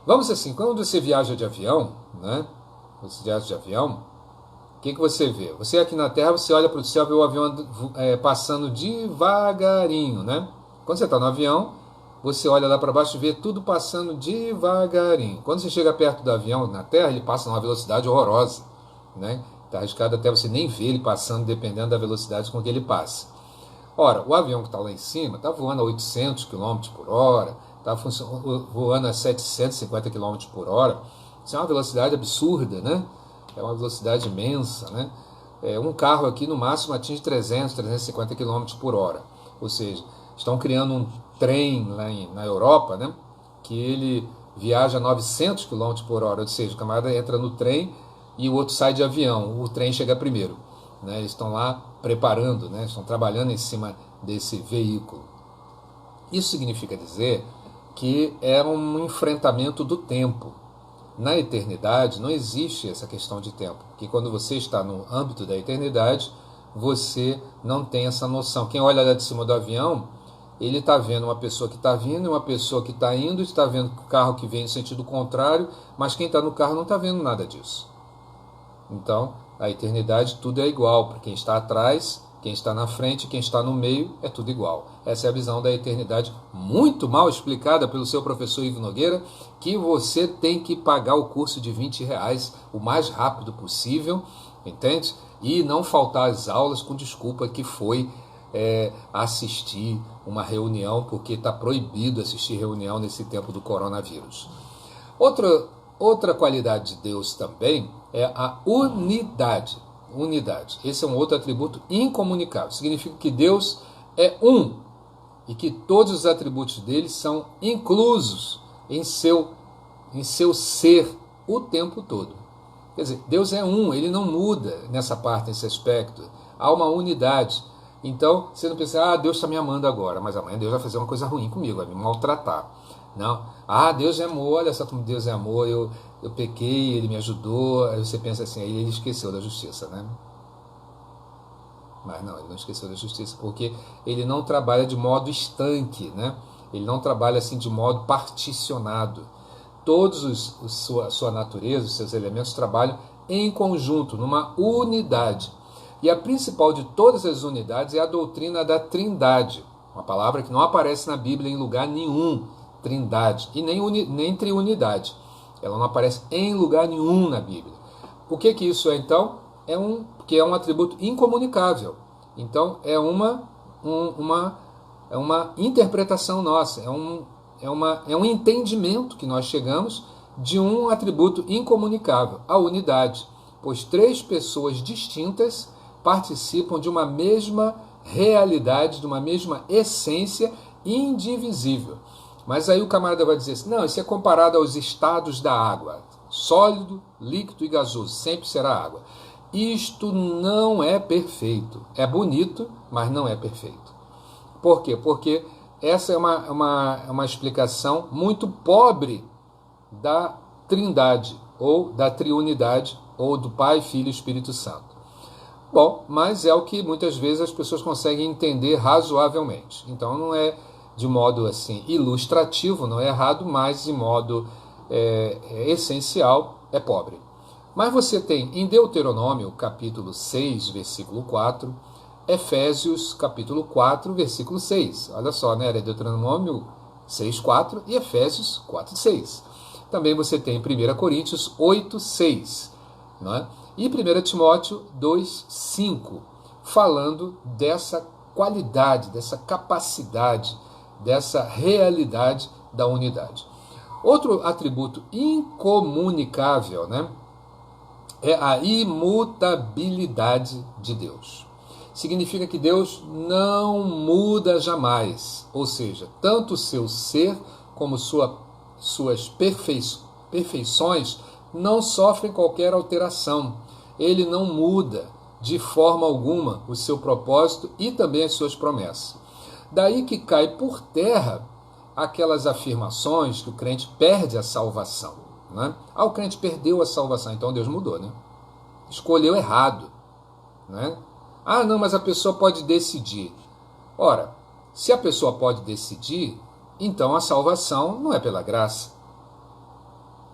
S1: Vamos assim, quando você viaja de avião, né? Você viaja de avião, o que você vê? Você aqui na Terra, você olha para o céu e vê o avião passando devagarinho, né? Quando você está no avião, você olha lá para baixo e vê tudo passando devagarinho. Quando você chega perto do avião na Terra, ele passa numa velocidade horrorosa, né? Está arriscado até você nem ver ele passando, dependendo da velocidade com que ele passa. Ora, o avião que está lá em cima está voando a 800 km por hora, está voando a 750 km por hora. Isso é uma velocidade absurda, né? É uma velocidade imensa, né? Um carro aqui no máximo atinge 300, 350 km por hora. Ou seja, estão criando um trem lá na Europa, né? Que ele viaja a 900 km por hora. Ou seja, o camarada entra no trem e o outro sai de avião. O trem chega primeiro. Né? Eles estão lá preparando, né? Estão trabalhando em cima desse veículo. Isso significa dizer que é um enfrentamento do tempo. Na eternidade não existe essa questão de tempo, porque quando você está no âmbito da eternidade, você não tem essa noção. Quem olha lá de cima do avião, ele está vendo uma pessoa que está vindo, uma pessoa que está indo, está vendo o carro que vem no sentido contrário, mas quem está no carro não está vendo nada disso. Então, a eternidade tudo é igual, para quem está atrás, quem está na frente, quem está no meio, é tudo igual. Essa é a visão da eternidade, muito mal explicada pelo seu professor Ivo Nogueira, que você tem que pagar o curso de R$20 o mais rápido possível, entende? E não faltar às aulas com desculpa que foi assistir uma reunião, porque está proibido assistir reunião nesse tempo do coronavírus. Outra qualidade de Deus também é a unidade. Unidade. Esse é um outro atributo incomunicável. Significa que Deus é um e que todos os atributos dele são inclusos em seu ser o tempo todo. Quer dizer, Deus é um, ele não muda nessa parte, nesse aspecto. Há uma unidade. Então, você não pensa, Deus está me amando agora, mas amanhã Deus vai fazer uma coisa ruim comigo, vai me maltratar. Não. Deus é amor, olha só como Deus é amor, eu pequei, ele me ajudou. Aí você pensa assim, aí ele esqueceu da justiça, né? Mas não, ele não esqueceu da justiça, porque ele não trabalha de modo estanque, né? Ele não trabalha assim de modo particionado. Todos sua natureza, os seus elementos trabalham em conjunto, numa unidade. E a principal de todas as unidades é a doutrina da Trindade, uma palavra que não aparece na Bíblia em lugar nenhum, trindade e nem triunidade. Ela não aparece em lugar nenhum na Bíblia. O que isso é, então? Porque é um atributo incomunicável. Então, é uma interpretação nossa, é um entendimento que nós chegamos de um atributo incomunicável, a unidade, pois 3 pessoas distintas participam de uma mesma realidade, de uma mesma essência indivisível. Mas aí o camarada vai dizer assim, não, isso é comparado aos estados da água, sólido, líquido e gasoso, sempre será água. Isto não é perfeito, é bonito, mas não é perfeito. Por quê? Porque essa é uma explicação muito pobre da trindade, ou da triunidade, ou do Pai, Filho e Espírito Santo. Bom, mas é o que muitas vezes as pessoas conseguem entender razoavelmente. Então não é de modo assim ilustrativo, não é errado, mas de modo essencial é pobre. Mas você tem em Deuteronômio capítulo 6, versículo 4, Efésios capítulo 4, versículo 6. Olha só, né? Era Deuteronômio 6, 4 e Efésios 4, 6. Também você tem 1 Coríntios 8, 6. Não é? E 1 Timóteo 2, 5, falando dessa qualidade, dessa capacidade, dessa realidade da unidade. Outro atributo incomunicável, né, é a imutabilidade de Deus. Significa que Deus não muda jamais, ou seja, tanto o seu ser como suas perfeições não sofrem qualquer alteração. Ele não muda de forma alguma o seu propósito e também as suas promessas. Daí que cai por terra aquelas afirmações que o crente perde a salvação. Né? O crente perdeu a salvação, então Deus mudou, né? Escolheu errado. Né? Não, mas a pessoa pode decidir. Ora, se a pessoa pode decidir, então a salvação não é pela graça.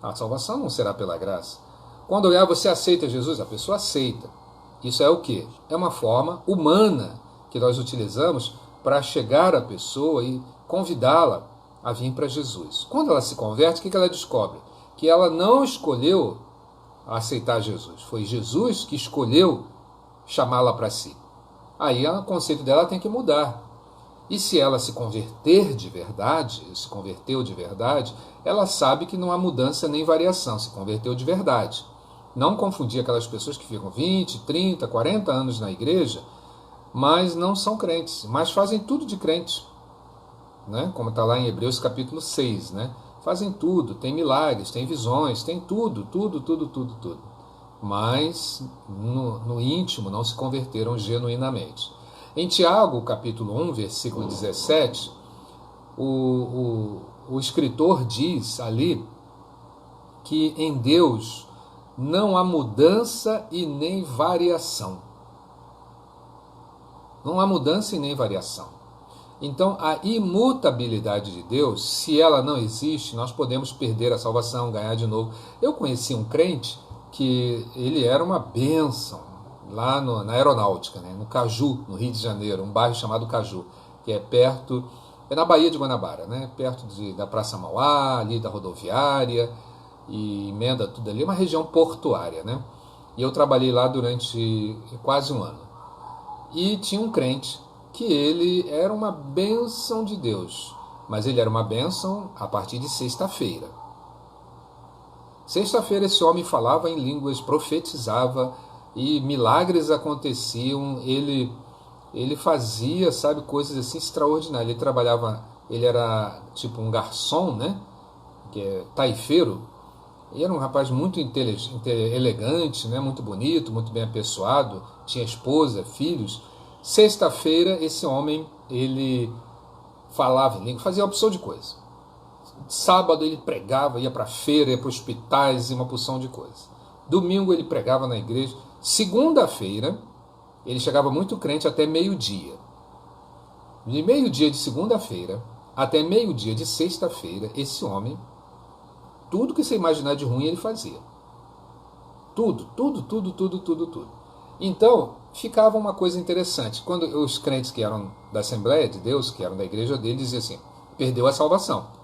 S1: A salvação não será pela graça. Quando você aceita Jesus, a pessoa aceita. Isso é o quê? É uma forma humana que nós utilizamos para chegar à pessoa e convidá-la a vir para Jesus. Quando ela se converte, o que ela descobre? Que ela não escolheu aceitar Jesus. Foi Jesus que escolheu chamá-la para si. Aí o conceito dela tem que mudar. E se ela se converteu de verdade, ela sabe que não há mudança nem variação, se converteu de verdade. Não confundir aquelas pessoas que ficam 20, 30, 40 anos na igreja, mas não são crentes, mas fazem tudo de crente. Né? Como está lá em Hebreus capítulo 6, né? Fazem tudo, tem milagres, tem visões, tem tudo. Mas no íntimo não se converteram genuinamente. Em Tiago, capítulo 1, versículo 17, o escritor diz ali que em Deus não há mudança e nem variação. Não há mudança e nem variação. Então, a imutabilidade de Deus, se ela não existe, nós podemos perder a salvação, ganhar de novo. Eu conheci um crente que ele era uma bênção lá na aeronáutica, né, no Caju, no Rio de Janeiro, um bairro chamado Caju, que é perto, é na Baía de Guanabara, né, perto da Praça Mauá, ali da rodoviária, e emenda tudo ali, uma região portuária, né? E eu trabalhei lá durante quase um ano. E tinha um crente que ele era uma bênção de Deus, mas ele era uma bênção a partir de sexta-feira. Sexta-feira esse homem falava em línguas, profetizava e milagres aconteciam. Ele fazia, sabe, coisas assim extraordinárias. Ele trabalhava, ele era tipo um garçom, né? Que é taifeiro. E era um rapaz muito elegante, né? Muito bonito, muito bem apessoado, tinha esposa, filhos. Sexta-feira esse homem, ele falava em língua, fazia uma opção de coisa. Sábado ele pregava, ia para a feira, ia para hospitais e uma porção de coisas. Domingo ele pregava na igreja. Segunda-feira ele chegava muito crente até meio-dia. De meio-dia de segunda-feira até meio-dia de sexta-feira, esse homem, tudo que você imaginar de ruim ele fazia. Tudo. Então, ficava uma coisa interessante. Quando os crentes que eram da Assembleia de Deus, que eram da igreja dele, diziam assim, perdeu a salvação.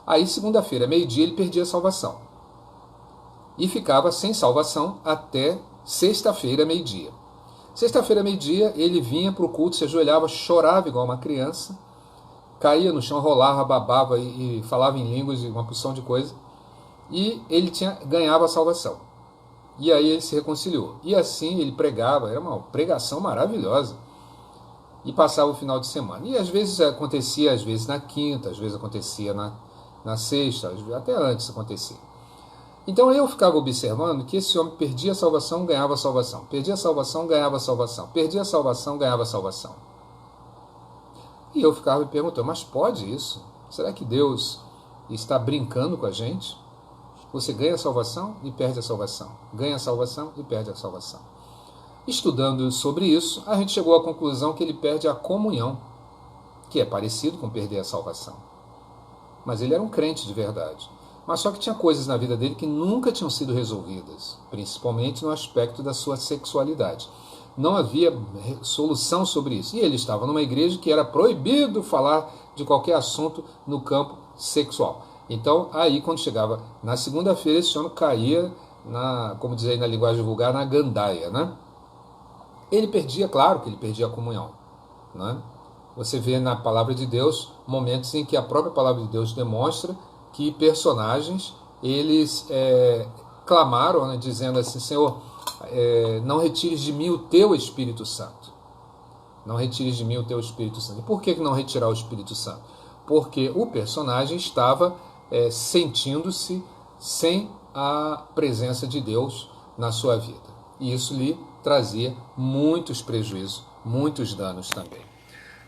S1: Aí, segunda-feira, meio-dia, ele perdia a salvação. E ficava sem salvação até sexta-feira, meio-dia. Sexta-feira, meio-dia, ele vinha para o culto, se ajoelhava, chorava igual uma criança, caía no chão, rolava, babava e falava em línguas e uma porção de coisa. E ele ganhava a salvação. E aí ele se reconciliou. E assim ele pregava, era uma pregação maravilhosa. E passava o final de semana. E às vezes acontecia, às vezes na quinta, às vezes acontecia na sexta, até antes acontecia. Então eu ficava observando que esse homem perdia a salvação, ganhava a salvação. Perdia a salvação, ganhava a salvação. Perdia a salvação, ganhava a salvação. E eu ficava me perguntando, mas pode isso? Será que Deus está brincando com a gente? Você ganha a salvação e perde a salvação. Ganha a salvação e perde a salvação. Estudando sobre isso, a gente chegou à conclusão que ele perde a comunhão, que é parecido com perder a salvação. Mas ele era um crente de verdade. Mas só que tinha coisas na vida dele que nunca tinham sido resolvidas, principalmente no aspecto da sua sexualidade. Não havia solução sobre isso. E ele estava numa igreja que era proibido falar de qualquer assunto no campo sexual. Então, aí, quando chegava na segunda-feira, esse homem caía, como diz aí na linguagem vulgar, na gandaia, né? Ele perdia, claro que ele perdia a comunhão, né? Você vê na palavra de Deus momentos em que a própria palavra de Deus demonstra que personagens, eles clamaram, né, dizendo assim, Senhor, não retires de mim o teu Espírito Santo. Não retires de mim o teu Espírito Santo. E por que não retirar o Espírito Santo? Porque o personagem estava sentindo-se sem a presença de Deus na sua vida. E isso lhe trazia muitos prejuízos, muitos danos também.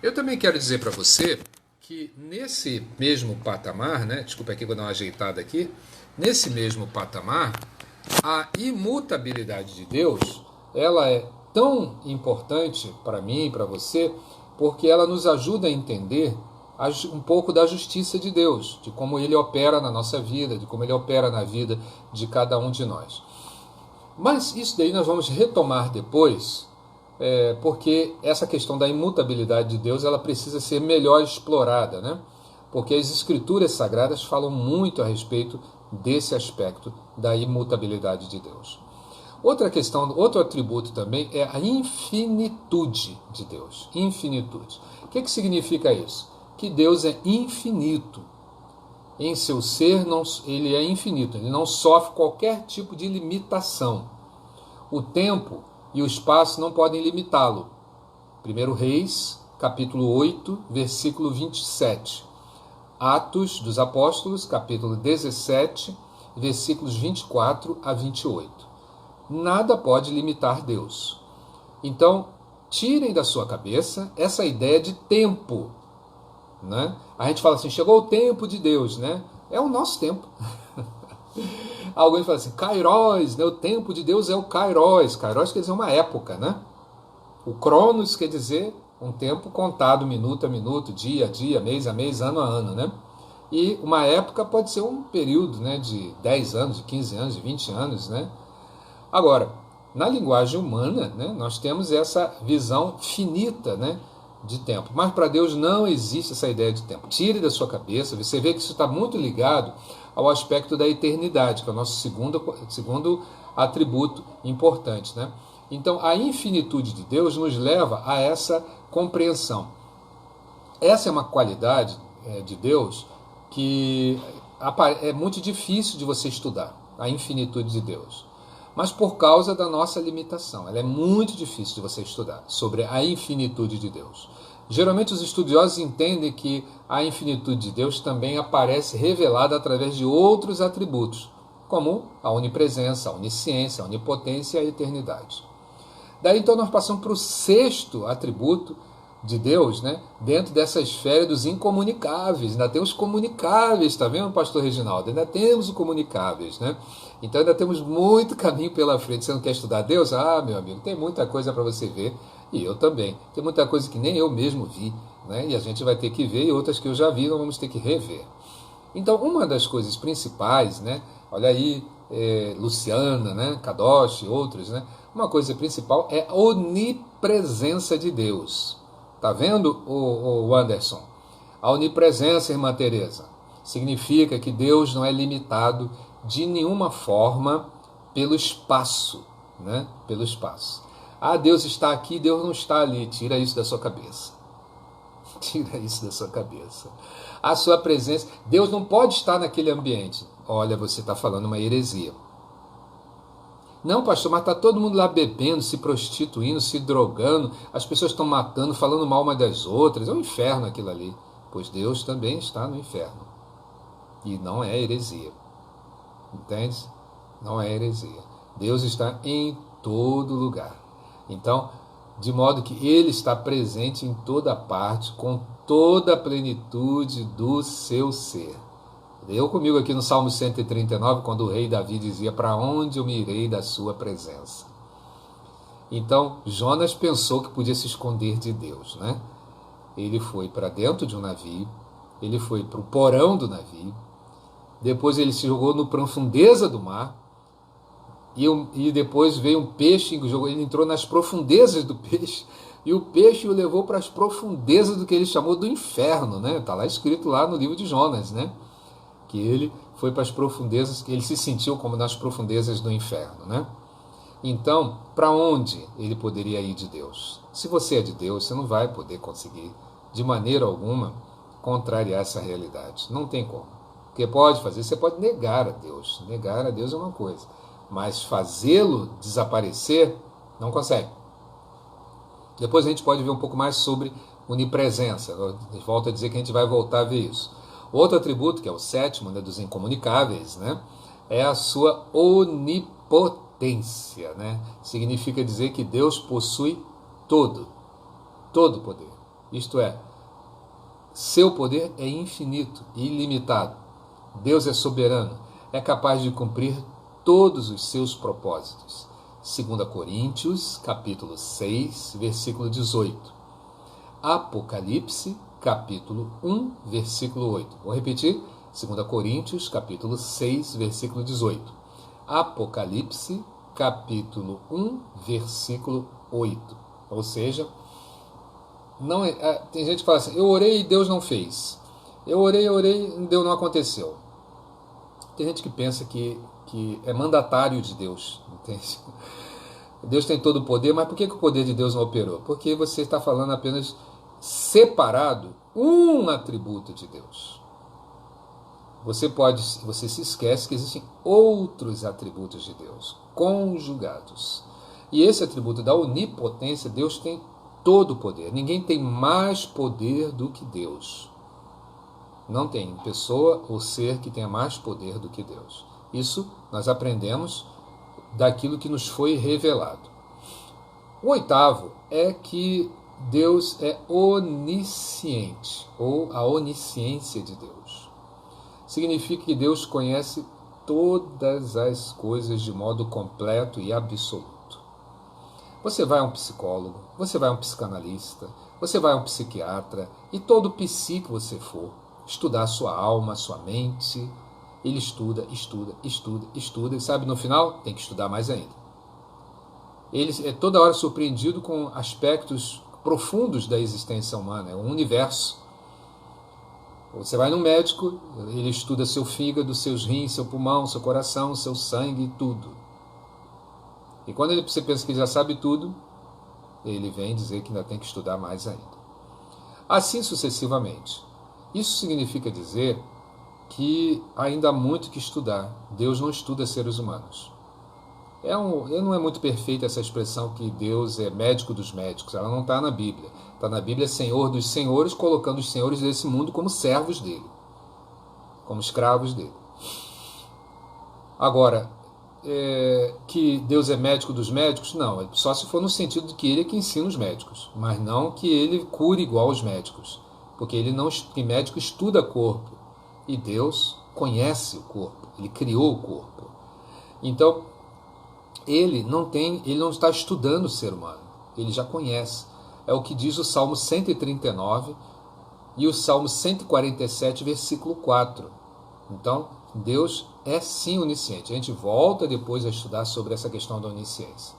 S1: Eu também quero dizer para você que nesse mesmo patamar, né, desculpa aqui, vou dar uma ajeitada aqui, nesse mesmo patamar, a imutabilidade de Deus, ela é tão importante para mim e para você, porque ela nos ajuda a entender um pouco da justiça de Deus, de como Ele opera na nossa vida, de como Ele opera na vida de cada um de nós. Mas isso daí nós vamos retomar depois, porque essa questão da imutabilidade de Deus, ela precisa ser melhor explorada, né? Porque as Escrituras Sagradas falam muito a respeito desse aspecto da imutabilidade de Deus. Outra questão, outro atributo também é a infinitude de Deus. Infinitude. O que significa isso? Que Deus é infinito. Em seu ser, ele é infinito. Ele não sofre qualquer tipo de limitação. O tempo e o espaço não podem limitá-lo. 1 Reis, capítulo 8, versículo 27. Atos dos Apóstolos, capítulo 17, versículos 24 a 28. Nada pode limitar Deus. Então, tirem da sua cabeça essa ideia de tempo, né? A gente fala assim, chegou o tempo de Deus, né? É o nosso tempo. Alguém fala assim, Kairos, né? O tempo de Deus é o Kairos. Kairos quer dizer uma época, né? O Cronos quer dizer um tempo contado minuto a minuto, dia a dia, mês a mês, ano a ano, né? E uma época pode ser um período, né, de 10 anos, de 15 anos, de 20 anos, né? Agora, na linguagem humana, né, nós temos essa visão finita, né, de tempo. Mas para Deus não existe essa ideia de tempo. Tire da sua cabeça, você vê que isso está muito ligado ao aspecto da eternidade, que é o nosso segundo atributo importante, né? Então, a infinitude de Deus nos leva a essa compreensão. Essa é uma qualidade de Deus que é muito difícil de você estudar, a infinitude de Deus. Mas por causa da nossa limitação, ela é muito difícil de você estudar sobre a infinitude de Deus. Geralmente os estudiosos entendem que a infinitude de Deus também aparece revelada através de outros atributos, como a onipresença, a onisciência, a onipotência e a eternidade. Daí então nós passamos para o sexto atributo de Deus, né? Dentro dessa esfera dos incomunicáveis. Ainda tem os comunicáveis, está vendo, pastor Reginaldo? Ainda temos os comunicáveis, né? Então ainda temos muito caminho pela frente. Você não quer estudar Deus? Ah, meu amigo, tem muita coisa para você ver. E eu também. Tem muita coisa que nem eu mesmo vi, né? E a gente vai ter que ver, e outras que eu já vi, nós vamos ter que rever. Então, uma das coisas principais, né? Olha aí, Luciana, né? Kadosh, outros, né? Uma coisa principal é a onipresença de Deus. Tá vendo, o Anderson? A onipresença, irmã Teresa. Significa que Deus não é limitado de nenhuma forma pelo espaço, né? Pelo espaço. Ah, Deus está aqui, Deus não está ali. Tira isso da sua cabeça. Tira isso da sua cabeça. A sua presença, Deus não pode estar naquele ambiente. Olha, você está falando uma heresia. Não, pastor, mas está todo mundo lá bebendo, se prostituindo, se drogando, as pessoas estão matando, falando mal umas das outras. É um inferno aquilo ali. Pois Deus também está no inferno. E não é heresia. Entende? Não é heresia. Deus está em todo lugar. Então, de modo que Ele está presente em toda parte, com toda a plenitude do seu ser. Leu comigo aqui no Salmo 139, quando o rei Davi dizia: para onde eu me irei da sua presença? Então, Jonas pensou que podia se esconder de Deus, né? Ele foi para dentro de um navio, ele foi para o porão do navio, depois ele se jogou na profundeza do mar, e depois veio um peixe, ele entrou nas profundezas do peixe, e o peixe o levou para as profundezas do que ele chamou do inferno, né? Está lá escrito lá no livro de Jonas, né? Que ele foi para as profundezas, que ele se sentiu como nas profundezas do inferno, né? Então, para onde ele poderia ir de Deus? Se você é de Deus, você não vai poder conseguir, de maneira alguma, contrariar essa realidade. Não tem como. O que pode fazer? Você pode negar a Deus. Negar a Deus é uma coisa, mas fazê-lo desaparecer, não consegue. Depois a gente pode ver um pouco mais sobre onipresença. Eu volto a dizer que a gente vai voltar a ver isso. Outro atributo, que é o sétimo, né, dos incomunicáveis, né, é a sua onipotência. Né? Significa dizer que Deus possui todo poder. Isto é, seu poder é infinito e ilimitado. Deus é soberano, é capaz de cumprir todos os seus propósitos. 2 Coríntios, capítulo 6, versículo 18. Apocalipse, capítulo 1, versículo 8. Vou repetir, 2 Coríntios, capítulo 6, versículo 18. Apocalipse, capítulo 1, versículo 8. Ou seja, não tem gente que fala assim: eu orei e Deus não fez. Eu orei e Deus não aconteceu. Tem gente que pensa que é mandatário de Deus. Entende? Deus tem todo o poder, mas por que o poder de Deus não operou? Porque você está falando apenas separado um atributo de Deus. Você se esquece que existem outros atributos de Deus, conjugados. E esse atributo da onipotência, Deus tem todo o poder. Ninguém tem mais poder do que Deus. Não tem pessoa ou ser que tenha mais poder do que Deus. Isso nós aprendemos daquilo que nos foi revelado. O oitavo é que Deus é onisciente, ou a onisciência de Deus. Significa que Deus conhece todas as coisas de modo completo e absoluto. Você vai a um psicólogo, você vai a um psicanalista, você vai a um psiquiatra, e todo psi que você for estudar a sua alma, a sua mente, ele estuda, e sabe, no final tem que estudar mais ainda. Ele é toda hora surpreendido com aspectos profundos da existência humana, é um universo. Você vai no médico, ele estuda seu fígado, seus rins, seu pulmão, seu coração, seu sangue, tudo. E quando você pensa que já sabe tudo, ele vem dizer que ainda tem que estudar mais ainda. Assim sucessivamente. Isso significa dizer que ainda há muito que estudar. Deus não estuda seres humanos. Não é muito perfeita essa expressão que Deus é médico dos médicos. Ela não está na Bíblia. Está na Bíblia Senhor dos senhores, colocando os senhores desse mundo como servos dele, como escravos dele. Agora, que Deus é médico dos médicos? Não, só se for no sentido de que ele é que ensina os médicos, mas não que ele cure igual os médicos, porque que médico estuda corpo e Deus conhece o corpo, ele criou o corpo. Então, ele não está estudando o ser humano, ele já conhece. É o que diz o Salmo 139 e o Salmo 147, versículo 4. Então, Deus é sim onisciente. A gente volta depois a estudar sobre essa questão da onisciência.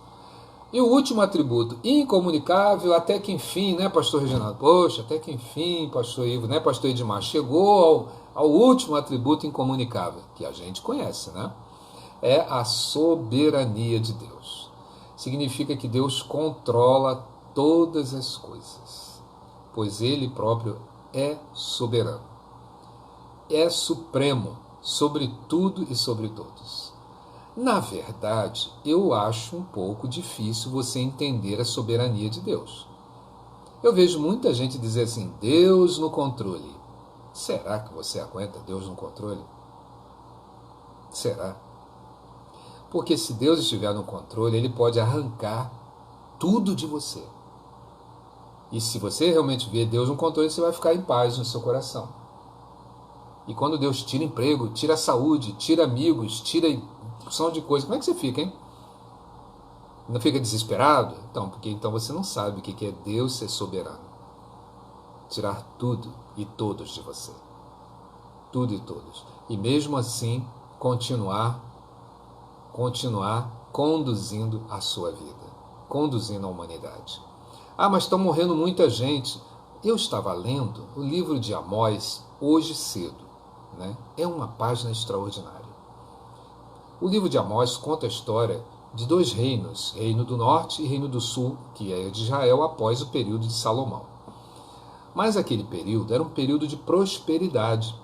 S1: E o último atributo, incomunicável, até que enfim, né, pastor Reginaldo? Poxa, até que enfim, pastor Ivo, né, pastor Edmar? Chegou ao último atributo incomunicável, que a gente conhece, né? É a soberania de Deus. Significa que Deus controla todas as coisas, pois Ele próprio é soberano. É supremo sobre tudo e sobre todos. Na verdade, eu acho um pouco difícil você entender a soberania de Deus. Eu vejo muita gente dizer assim, Deus no controle. Será que você aguenta Deus no controle? Será? Porque se Deus estiver no controle, Ele pode arrancar tudo de você. E se você realmente ver Deus no controle, você vai ficar em paz no seu coração. E quando Deus tira emprego, tira saúde, tira amigos, tira opção de coisas, como é que você fica, hein? Não fica desesperado? Então, porque então você não sabe o que é Deus ser soberano. Tirar tudo e todos de você. Tudo e todos. E mesmo assim, continuar conduzindo a sua vida. Conduzindo a humanidade. Ah, mas estão morrendo muita gente. Eu estava lendo o livro de Amós hoje cedo. Né? É uma página extraordinária. O livro de Amós conta a história de dois reinos, Reino do Norte e Reino do Sul, que é de Israel após o período de Salomão. Mas aquele período era um período de prosperidade.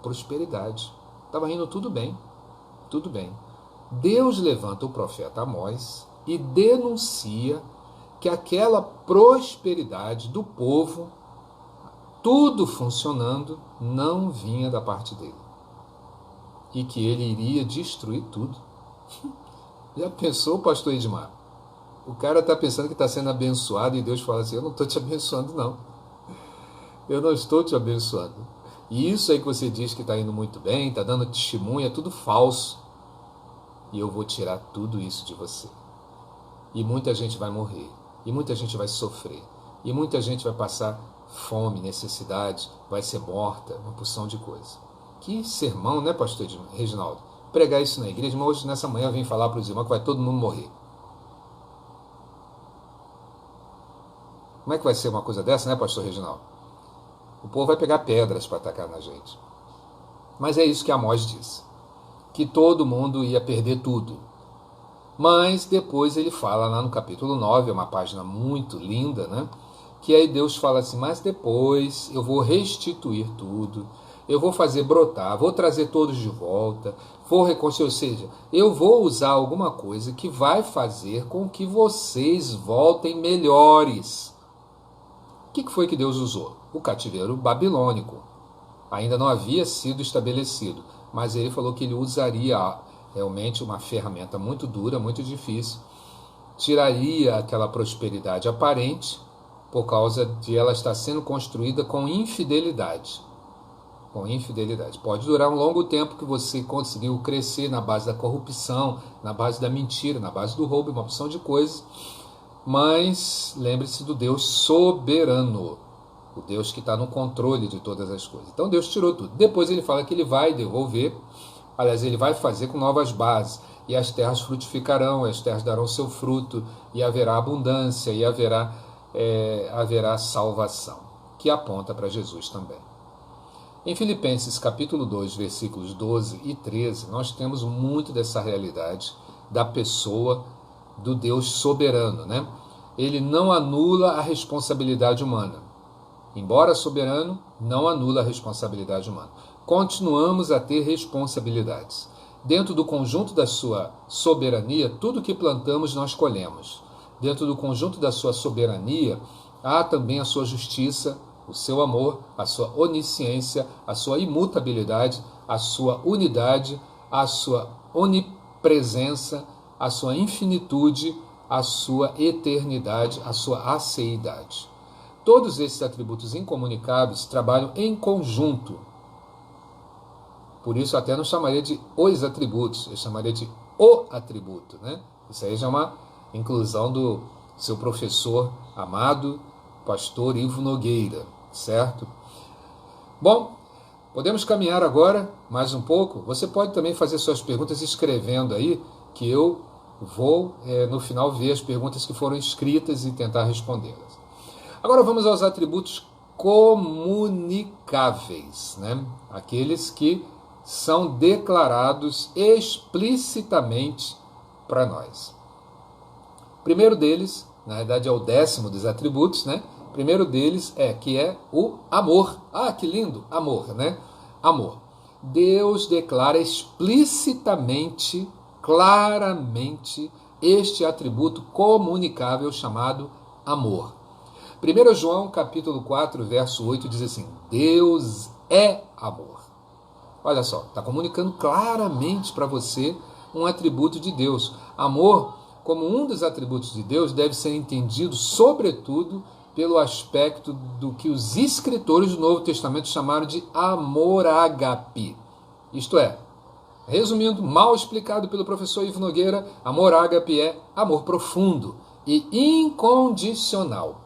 S1: Prosperidade. Estava indo tudo bem. Tudo bem. Deus levanta o profeta Amós e denuncia que aquela prosperidade do povo, tudo funcionando, não vinha da parte dele. E que ele iria destruir tudo. Já pensou, pastor Edmar? O cara está pensando que está sendo abençoado e Deus fala assim, eu não estou te abençoando, não. Eu não estou te abençoando. E isso aí que você diz que está indo muito bem, está dando testemunho, é tudo falso. E eu vou tirar tudo isso de você. E muita gente vai morrer. E muita gente vai sofrer. E muita gente vai passar fome, necessidade, vai ser morta, uma porção de coisa. Que sermão, né, pastor Reginaldo? Pregar isso na igreja, mas hoje nessa manhã eu vim falar para os irmãos que vai todo mundo morrer. Como é que vai ser uma coisa dessa, né, pastor Reginaldo? O povo vai pegar pedras para atacar na gente. Mas é isso que Amós diz. Que todo mundo ia perder tudo. Mas depois ele fala lá no capítulo 9, é uma página muito linda, né? Que aí Deus fala assim, mas depois eu vou restituir tudo, eu vou fazer brotar, vou trazer todos de volta, vou reconstruir, ou seja, eu vou usar alguma coisa que vai fazer com que vocês voltem melhores. O que foi que Deus usou? O cativeiro babilônico. Ainda não havia sido estabelecido, mas ele falou que ele usaria realmente uma ferramenta muito dura, muito difícil, tiraria aquela prosperidade aparente, por causa de ela estar sendo construída com infidelidade. Com infidelidade. Pode durar um longo tempo que você conseguiu crescer na base da corrupção, na base da mentira, na base do roubo, uma opção de coisas. Mas lembre-se do Deus soberano, o Deus que está no controle de todas as coisas. Então Deus tirou tudo. Depois ele fala que ele vai devolver, aliás, ele vai fazer com novas bases. E as terras frutificarão, as terras darão seu fruto, e haverá abundância, e haverá salvação, que aponta para Jesus também. Em Filipenses capítulo 2, versículos 12 e 13, nós temos muito dessa realidade da pessoa do Deus soberano, né? Ele não anula a responsabilidade humana. Embora soberano, não anula a responsabilidade humana. Continuamos a ter responsabilidades. Dentro do conjunto da sua soberania, tudo que plantamos nós colhemos. Dentro do conjunto da sua soberania, há também a sua justiça, o seu amor, a sua onisciência, a sua imutabilidade, a sua unidade, a sua onipresença, a sua infinitude, a sua eternidade, a sua aceidade. Todos esses atributos incomunicáveis trabalham em conjunto. Por isso até não chamaria de os atributos, eu chamaria de o atributo, né? Isso aí já é uma inclusão do seu professor amado, pastor Ivo Nogueira, certo? Bom, podemos caminhar agora mais um pouco. Você pode também fazer suas perguntas escrevendo aí, que eu Vou, no final, ver as perguntas que foram escritas e tentar respondê-las. Agora vamos aos atributos comunicáveis, né? Aqueles que são declarados explicitamente para nós. O primeiro deles, na verdade é o 10º dos atributos, né? O primeiro deles que é o amor. Ah, que lindo! Amor, né? Amor. Deus declara explicitamente, claramente, este atributo comunicável chamado amor. 1 João capítulo 4, verso 8 diz assim: Deus é amor. Olha só, está comunicando claramente para você um atributo de Deus. Amor, como um dos atributos de Deus, deve ser entendido, sobretudo, pelo aspecto do que os escritores do Novo Testamento chamaram de amor ágape. Isto é, resumindo, mal explicado pelo professor Ivo Nogueira, amor ágape é amor profundo e incondicional.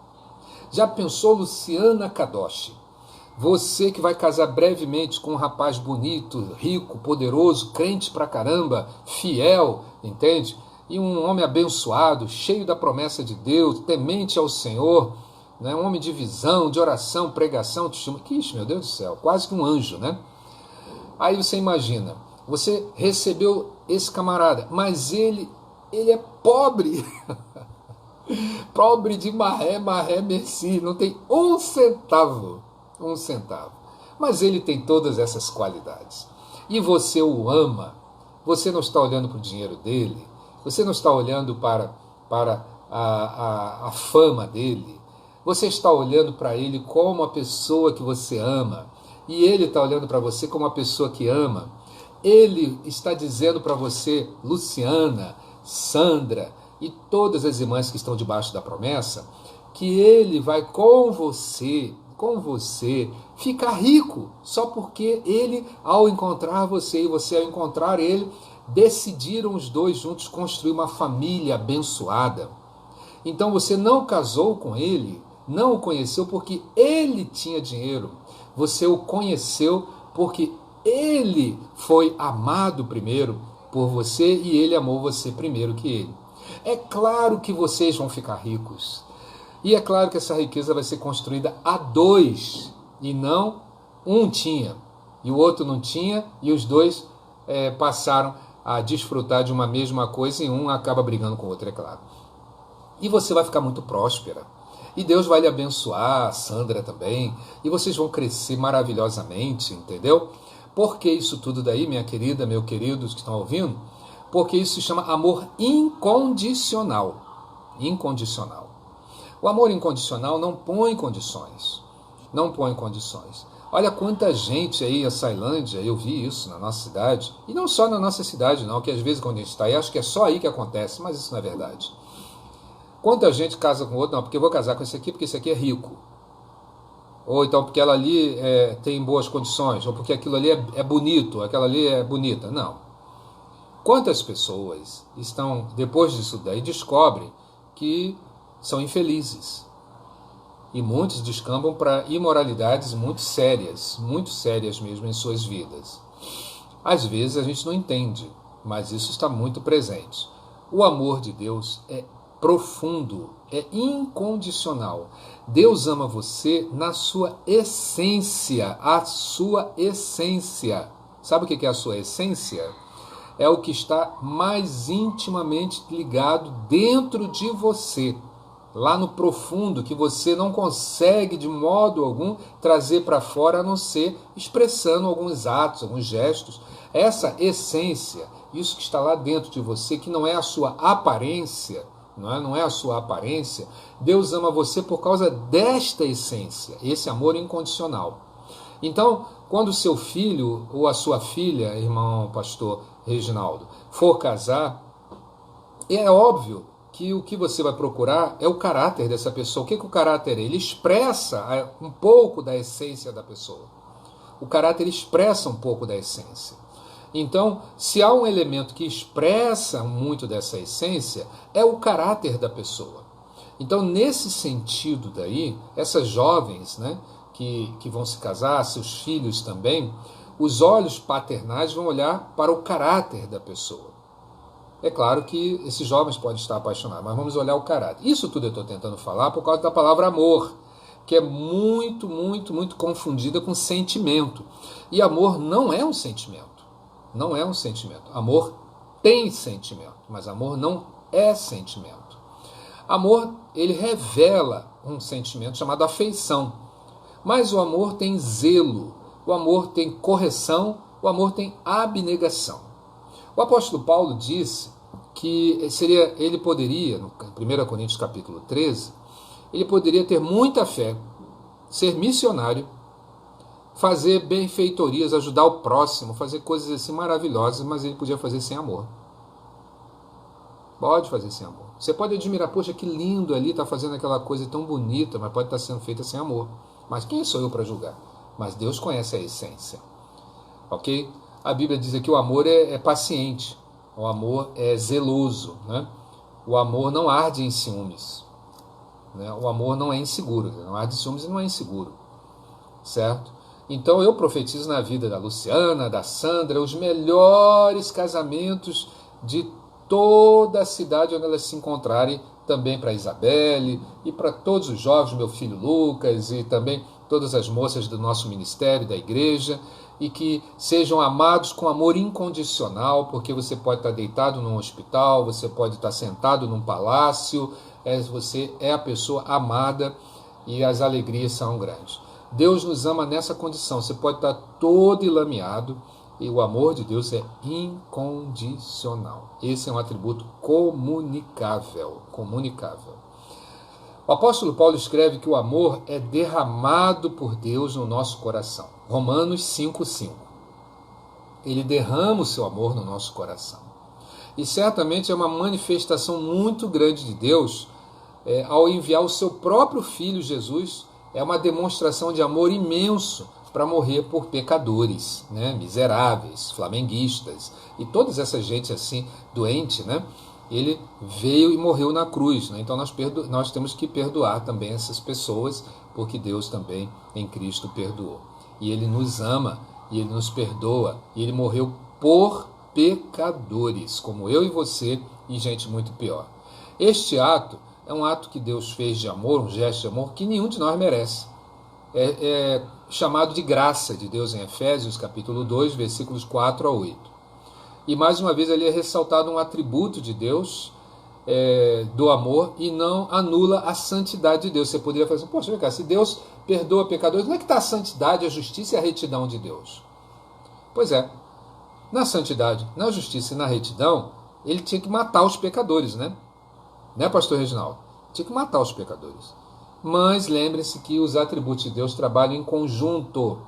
S1: Já pensou, Luciana Kadoshi? Você que vai casar brevemente com um rapaz bonito, rico, poderoso, crente pra caramba, fiel, entende? E um homem abençoado, cheio da promessa de Deus, temente ao Senhor, né? Um homem de visão, de oração, pregação, testemunho. Ixi, meu Deus do céu, quase que um anjo, né? Aí você imagina, você recebeu esse camarada, mas ele é pobre. Pobre de maré, merci, não tem um centavo. Mas ele tem todas essas qualidades. E você o ama. Você não está olhando para o dinheiro dele. Você não está olhando para a fama dele. Você está olhando para ele como a pessoa que você ama. E ele está olhando para você como a pessoa que ama. Ele está dizendo para você, Luciana, Sandra e todas as irmãs que estão debaixo da promessa, que ele vai com você, ficar rico, só porque ele, ao encontrar você e você ao encontrar ele, decidiram os dois juntos construir uma família abençoada. Então você não casou com ele, não o conheceu porque ele tinha dinheiro, você o conheceu porque ele foi amado primeiro por você e ele amou você primeiro que ele. É claro que vocês vão ficar ricos. E é claro que essa riqueza vai ser construída a dois. E não um tinha e o outro não tinha. E os dois passaram a desfrutar de uma mesma coisa e um acaba brigando com o outro, é claro. E você vai ficar muito próspera. E Deus vai lhe abençoar, a Sandra também. E vocês vão crescer maravilhosamente, entendeu? Por que isso tudo daí, minha querida, meu querido, que estão ouvindo? Porque isso se chama amor incondicional. Incondicional. O amor incondicional não põe condições. Não põe condições. Olha quanta gente aí, a Sailândia, eu vi isso na nossa cidade, e não só na nossa cidade não, que às vezes quando a gente está aí, acho que é só aí que acontece, mas isso não é verdade. Quanta gente casa com outro, não, porque eu vou casar com esse aqui, porque esse aqui é rico. Ou então porque ela ali tem boas condições, ou porque aquilo ali é bonito, aquela ali é bonita. Não. Quantas pessoas estão, depois disso daí, descobrem que são infelizes. E muitos descambam para imoralidades muito sérias mesmo em suas vidas. Às vezes a gente não entende, mas isso está muito presente. O amor de Deus é profundo, é incondicional. Deus ama você na sua essência, a sua essência. Sabe o que é a sua essência? É o que está mais intimamente ligado dentro de você, lá no profundo, que você não consegue de modo algum trazer para fora, a não ser expressando alguns atos, alguns gestos. Essa essência, isso que está lá dentro de você, que não é a sua aparência, não é a sua aparência, Deus ama você por causa desta essência, esse amor incondicional. Então, quando o seu filho ou a sua filha, irmão pastor Reginaldo, for casar, é óbvio que o que você vai procurar é o caráter dessa pessoa. O que o caráter é? Ele expressa um pouco da essência da pessoa. O caráter expressa um pouco da essência. Então, se há um elemento que expressa muito dessa essência, é o caráter da pessoa. Então, nesse sentido daí, essas jovens, né, que vão se casar, seus filhos também, os olhos paternais vão olhar para o caráter da pessoa. É claro que esses jovens podem estar apaixonados, mas vamos olhar o caráter. Isso tudo eu estou tentando falar por causa da palavra amor, que é muito, muito, muito confundida com sentimento. E amor não é um sentimento. Não é um sentimento. Amor tem sentimento, mas amor não é sentimento. Amor, ele revela um sentimento chamado afeição. Mas o amor tem zelo, o amor tem correção, o amor tem abnegação. O apóstolo Paulo disse que ele poderia, no 1 Coríntios capítulo 13, ele poderia ter muita fé, ser missionário, fazer benfeitorias, ajudar o próximo, fazer coisas assim maravilhosas, mas ele podia fazer sem amor. Pode fazer sem amor. Você pode admirar, poxa, que lindo ali, está fazendo aquela coisa tão bonita, mas pode estar sendo feita sem amor. Mas quem sou eu para julgar? Mas Deus conhece a essência. Ok? A Bíblia diz que o amor é paciente, o amor é zeloso, né? O amor não arde em ciúmes, né? O amor não é inseguro, não arde em ciúmes e não é inseguro, certo? Então eu profetizo na vida da Luciana, da Sandra, os melhores casamentos de toda a cidade onde elas se encontrarem, também para a Isabelle e para todos os jovens, meu filho Lucas e também todas as moças do nosso ministério, da igreja, e que sejam amados com amor incondicional, porque você pode estar deitado num hospital, você pode estar sentado num palácio, você é a pessoa amada e as alegrias são grandes. Deus nos ama nessa condição, você pode estar todo enlameado e o amor de Deus é incondicional. Esse é um atributo comunicável. O apóstolo Paulo escreve que o amor é derramado por Deus no nosso coração. Romanos 5,5. Ele derrama o seu amor no nosso coração. E certamente é uma manifestação muito grande de Deus ao enviar o seu próprio Filho Jesus. É uma demonstração de amor imenso para morrer por pecadores, né? Miseráveis, flamenguistas e toda essa gente assim doente, né? Ele veio e morreu na cruz, né? Então nós temos que perdoar também essas pessoas, porque Deus também em Cristo perdoou. E Ele nos ama, e Ele nos perdoa, e Ele morreu por pecadores, como eu e você, e gente muito pior. Este ato é um ato que Deus fez de amor, um gesto de amor que nenhum de nós merece. É chamado de graça de Deus em Efésios, capítulo 2, versículos 4 a 8. E mais uma vez ali é ressaltado um atributo de Deus, do amor, e não anula a santidade de Deus. Você poderia falar assim, poxa, vem cá, se Deus perdoa pecadores, onde é que está a santidade, a justiça e a retidão de Deus? Pois é, na santidade, na justiça e na retidão, ele tinha que matar os pecadores, né? Né, pastor Reginaldo? Tinha que matar os pecadores. Mas lembrem-se que os atributos de Deus trabalham em conjunto.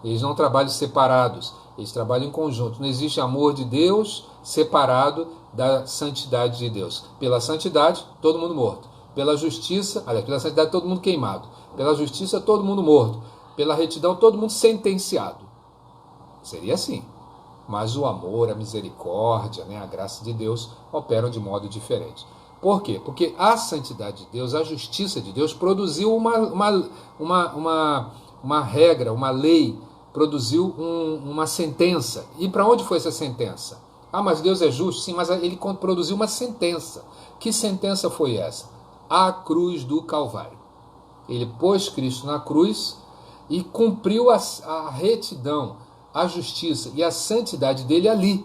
S1: Eles não trabalham separados, eles trabalham em conjunto. Não existe amor de Deus separado da santidade de Deus. Pela santidade, todo mundo morto. Pela justiça, pela santidade, todo mundo queimado. Pela justiça, todo mundo morto. Pela retidão, todo mundo sentenciado. Seria assim. Mas o amor, a misericórdia, né, a graça de Deus operam de modo diferente. Por quê? Porque a santidade de Deus, a justiça de Deus produziu uma regra, uma lei, produziu uma sentença. E para onde foi essa sentença? Ah, mas Deus é justo? Sim, mas ele produziu uma sentença. Que sentença foi essa? A cruz do Calvário. Ele pôs Cristo na cruz e cumpriu a retidão, a justiça e a santidade dele ali.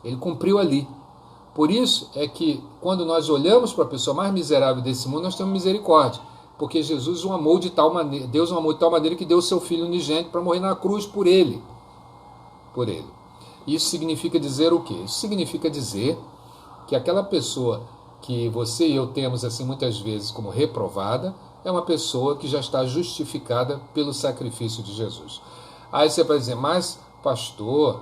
S1: Ele cumpriu ali. Por isso é que quando nós olhamos para a pessoa mais miserável desse mundo, nós temos misericórdia. Porque Jesus o amou de tal maneira, Deus o amou de tal maneira que deu o seu Filho unigênito para morrer na cruz por ele. Por ele. Isso significa dizer o quê? Isso significa dizer que aquela pessoa que você e eu temos assim muitas vezes como reprovada, é uma pessoa que já está justificada pelo sacrifício de Jesus. Aí você vai dizer, mas pastor,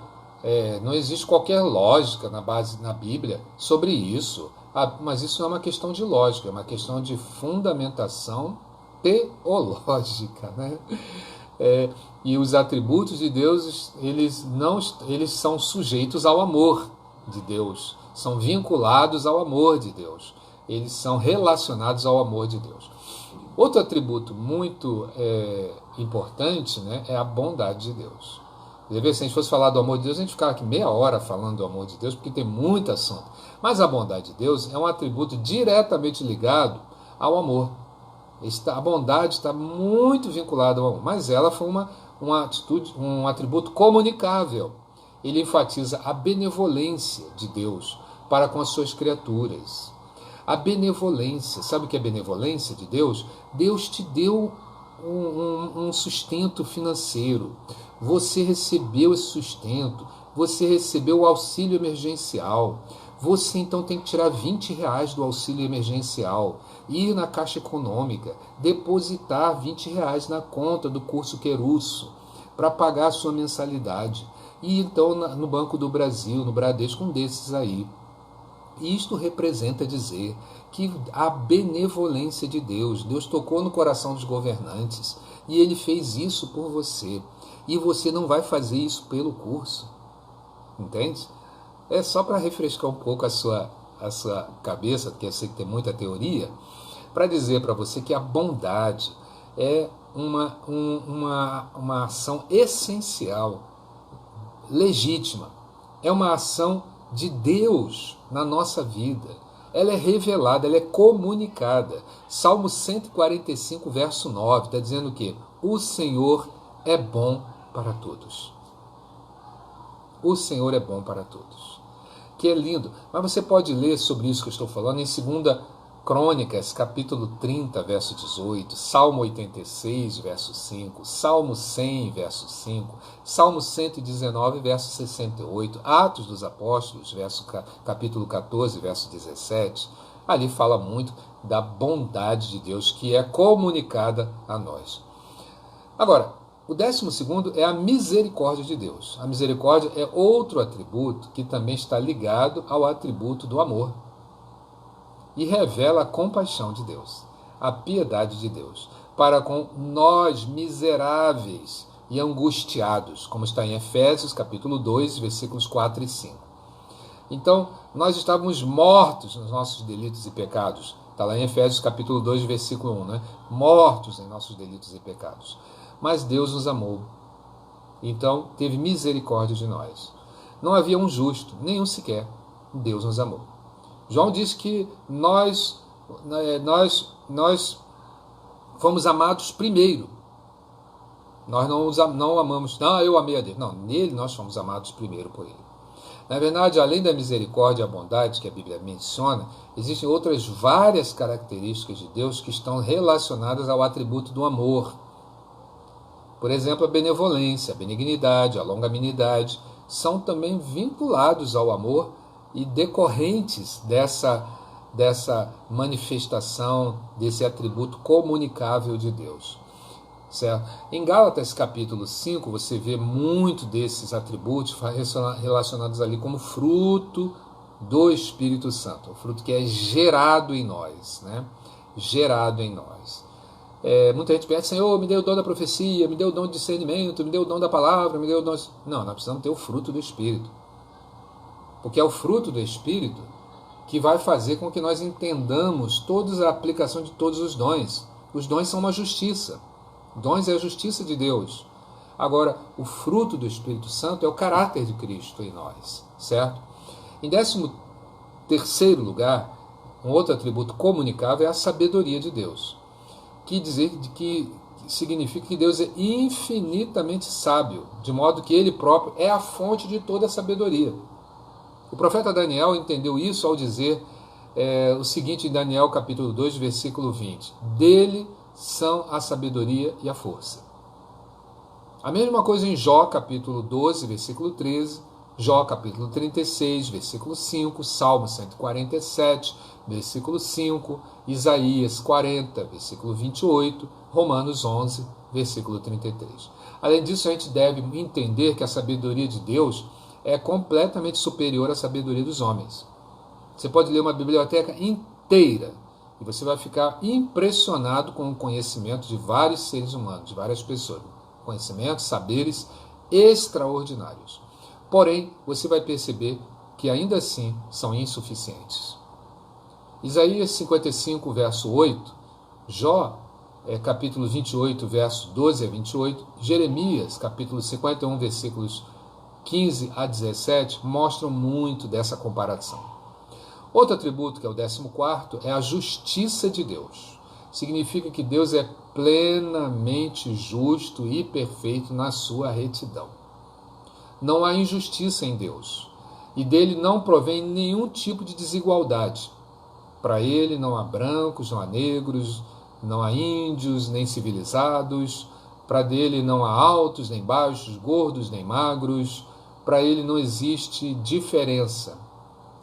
S1: não existe qualquer lógica na Bíblia sobre isso. Mas isso não é uma questão de lógica, é uma questão de fundamentação teológica, né? E os atributos de Deus, eles são sujeitos ao amor de Deus, são vinculados ao amor de Deus, eles são relacionados ao amor de Deus. Outro atributo muito importante, né, é a bondade de Deus. Se a gente fosse falar do amor de Deus, a gente ficava aqui meia hora falando do amor de Deus, porque tem muito assunto. Mas a bondade de Deus é um atributo diretamente ligado ao amor. A bondade está muito vinculada ao amor, mas ela foi uma atitude, um atributo comunicável. Ele enfatiza a benevolência de Deus para com as suas criaturas. A benevolência, sabe o que é benevolência de Deus? Deus te deu um sustento financeiro. Você recebeu esse sustento, você recebeu o auxílio emergencial. Você então tem que tirar R$ 20 do auxílio emergencial, ir na Caixa Econômica, depositar R$ 20 na conta do curso Querusso para pagar a sua mensalidade. E então no Banco do Brasil, no Bradesco, um desses aí. Isto representa dizer que a benevolência de Deus, Deus tocou no coração dos governantes e Ele fez isso por você. E você não vai fazer isso pelo curso, entende? É só para refrescar um pouco a sua cabeça, porque eu sei que tem muita teoria, para dizer para você que a bondade é uma ação essencial, legítima. É uma ação de Deus na nossa vida. Ela é revelada, ela é comunicada. Salmo 145, verso 9, está dizendo que o Senhor é bom para todos. O Senhor é bom para todos. Que é lindo. Mas você pode ler sobre isso que eu estou falando em 2 Crônicas, capítulo 30, verso 18, Salmo 86, verso 5, Salmo 100, verso 5, Salmo 119, verso 68, Atos dos Apóstolos, capítulo 14, verso 17. Ali fala muito da bondade de Deus que é comunicada a nós. Agora, o 12º é a misericórdia de Deus. A misericórdia é outro atributo que também está ligado ao atributo do amor. E revela a compaixão de Deus, a piedade de Deus, para com nós miseráveis e angustiados, como está em Efésios capítulo 2, versículos 4 e 5. Então, nós estávamos mortos nos nossos delitos e pecados. Está lá em Efésios capítulo 2, versículo 1, né? Mortos em nossos delitos e pecados. Mas Deus nos amou. Então, teve misericórdia de nós. Não havia um justo, nenhum sequer. Deus nos amou. João diz que nós fomos amados primeiro. Nós não amamos, eu amei a Deus. Não, nele nós fomos amados primeiro por ele. Na verdade, além da misericórdia e a bondade que a Bíblia menciona, existem outras várias características de Deus que estão relacionadas ao atributo do amor. Por exemplo, a benevolência, a benignidade, a longanimidade, são também vinculados ao amor e decorrentes dessa manifestação, desse atributo comunicável de Deus. Certo? Em Gálatas capítulo 5, você vê muito desses atributos relacionados ali como fruto do Espírito Santo, o fruto que é gerado em nós, né? Gerado em nós. Muita gente pede, Senhor, me deu o dom da profecia, me deu o dom de discernimento, me deu o dom da palavra, me deu o dom... Não, nós precisamos ter o fruto do Espírito. Porque é o fruto do Espírito que vai fazer com que nós entendamos toda a aplicação de todos os dons. Os dons são uma justiça. Dons é a justiça de Deus. Agora, o fruto do Espírito Santo é o caráter de Cristo em nós, certo? Em 13º lugar, um outro atributo comunicável é a sabedoria de Deus, que significa que Deus é infinitamente sábio, de modo que Ele próprio é a fonte de toda a sabedoria. O profeta Daniel entendeu isso ao dizer o seguinte em Daniel capítulo 2, versículo 20. Dele são a sabedoria e a força. A mesma coisa em Jó capítulo 12, versículo 13, Jó capítulo 36, versículo 5, Salmo 147, versículo 5, Isaías 40, versículo 28, Romanos 11, versículo 33. Além disso, a gente deve entender que a sabedoria de Deus é completamente superior à sabedoria dos homens. Você pode ler uma biblioteca inteira e você vai ficar impressionado com o conhecimento de vários seres humanos, de várias pessoas. Conhecimentos, saberes extraordinários. Porém, você vai perceber que ainda assim são insuficientes. Isaías 55, verso 8, Jó capítulo 28, versos 12 a 28, Jeremias, capítulo 51, versículos 15 a 17, mostram muito dessa comparação. Outro atributo, que é o 14º, é a justiça de Deus. Significa que Deus é plenamente justo e perfeito na sua retidão. Não há injustiça em Deus, e dele não provém nenhum tipo de desigualdade. Para ele não há brancos, não há negros, não há índios, nem civilizados. Para dele não há altos, nem baixos, gordos, nem magros. Para ele não existe diferença.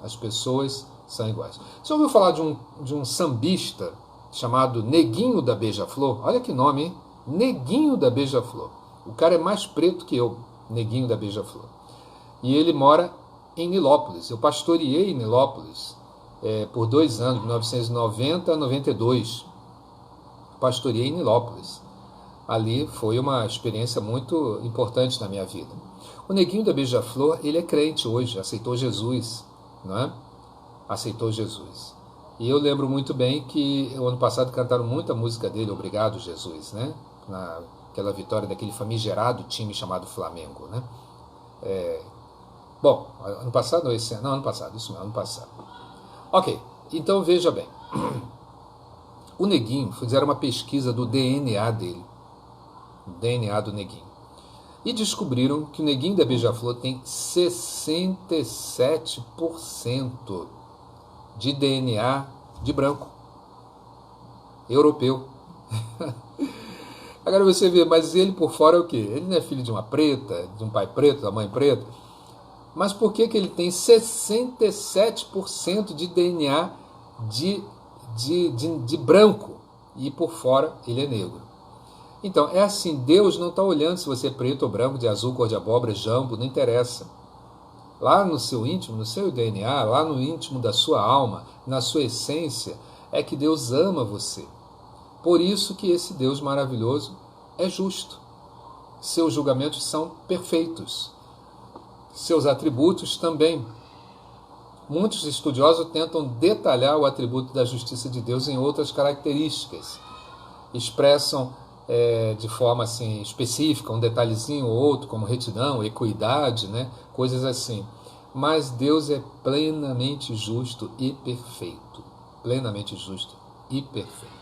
S1: As pessoas são iguais. Você ouviu falar de um sambista chamado Neguinho da Beija-Flor? Olha que nome, hein? Neguinho da Beija-Flor. O cara é mais preto que eu, Neguinho da Beija-Flor. E ele mora em Nilópolis. Eu pastoreei em Nilópolis por 2 anos, de 1990 a 92. Pastoreei em Nilópolis. Ali foi uma experiência muito importante na minha vida. O Neguinho da Beija-Flor, ele é crente hoje, aceitou Jesus, não é? Aceitou Jesus. E eu lembro muito bem que o ano passado cantaram muita música dele, Obrigado Jesus, né? Naquela vitória daquele famigerado time chamado Flamengo, né? Bom, ano passado ou esse ano? Não, ano passado, isso mesmo, ano passado. Ok, então veja bem. O Neguinho, fizeram uma pesquisa do DNA dele, o DNA do Neguinho, e descobriram que o Neguinho da Beija-Flor tem 67% de DNA de branco, europeu. Agora você vê, mas ele por fora é o quê? Ele não é filho de uma preta, de um pai preto, da mãe preta? Mas por que ele tem 67% de DNA de branco e por fora ele é negro? Então, é assim, Deus não está olhando se você é preto ou branco, de azul, cor de abóbora, jambo, não interessa. Lá no seu íntimo, no seu DNA, lá no íntimo da sua alma, na sua essência, é que Deus ama você. Por isso que esse Deus maravilhoso é justo. Seus julgamentos são perfeitos. Seus atributos também. Muitos estudiosos tentam detalhar o atributo da justiça de Deus em outras características. Expressam de forma assim, específica, um detalhezinho ou outro, como retidão, equidade, né? Coisas assim. Mas Deus é plenamente justo e perfeito. Plenamente justo e perfeito.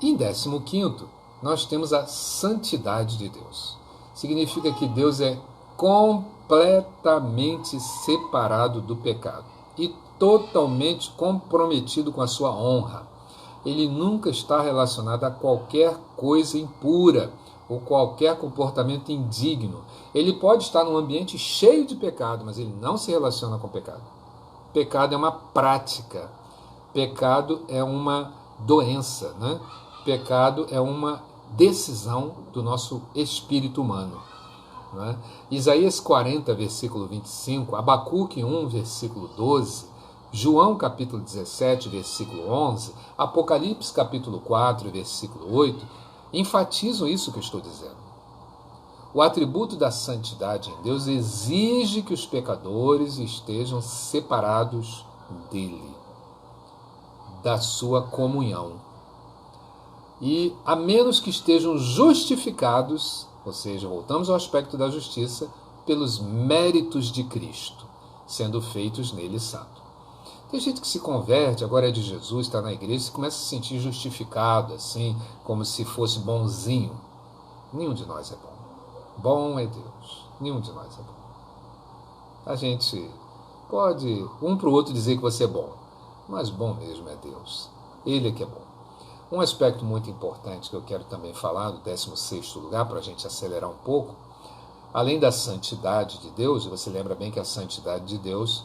S1: E em 15º, nós temos a santidade de Deus. Significa que Deus é completamente separado do pecado e totalmente comprometido com a sua honra. Ele nunca está relacionado a qualquer coisa impura ou qualquer comportamento indigno. Ele pode estar num ambiente cheio de pecado, mas ele não se relaciona com pecado. Pecado é uma prática. Pecado é uma doença, né? Pecado é uma decisão do nosso espírito humano. Né? Isaías 40, versículo 25, Abacuque 1, versículo 12, João capítulo 17, versículo 11, Apocalipse capítulo 4, versículo 8, enfatizam isso que eu estou dizendo. O atributo da santidade em Deus exige que os pecadores estejam separados dele, da sua comunhão. E a menos que estejam justificados, ou seja, voltamos ao aspecto da justiça, pelos méritos de Cristo, sendo feitos nele santo. Tem gente que se converte, agora é de Jesus, está na igreja, e começa a se sentir justificado, assim, como se fosse bonzinho. Nenhum de nós é bom. Bom é Deus. Nenhum de nós é bom. A gente pode, um para o outro, dizer que você é bom, mas bom mesmo é Deus. Ele é que é bom. Um aspecto muito importante que eu quero também falar, do 16º lugar, para a gente acelerar um pouco, além da santidade de Deus, você lembra bem que a santidade de Deus,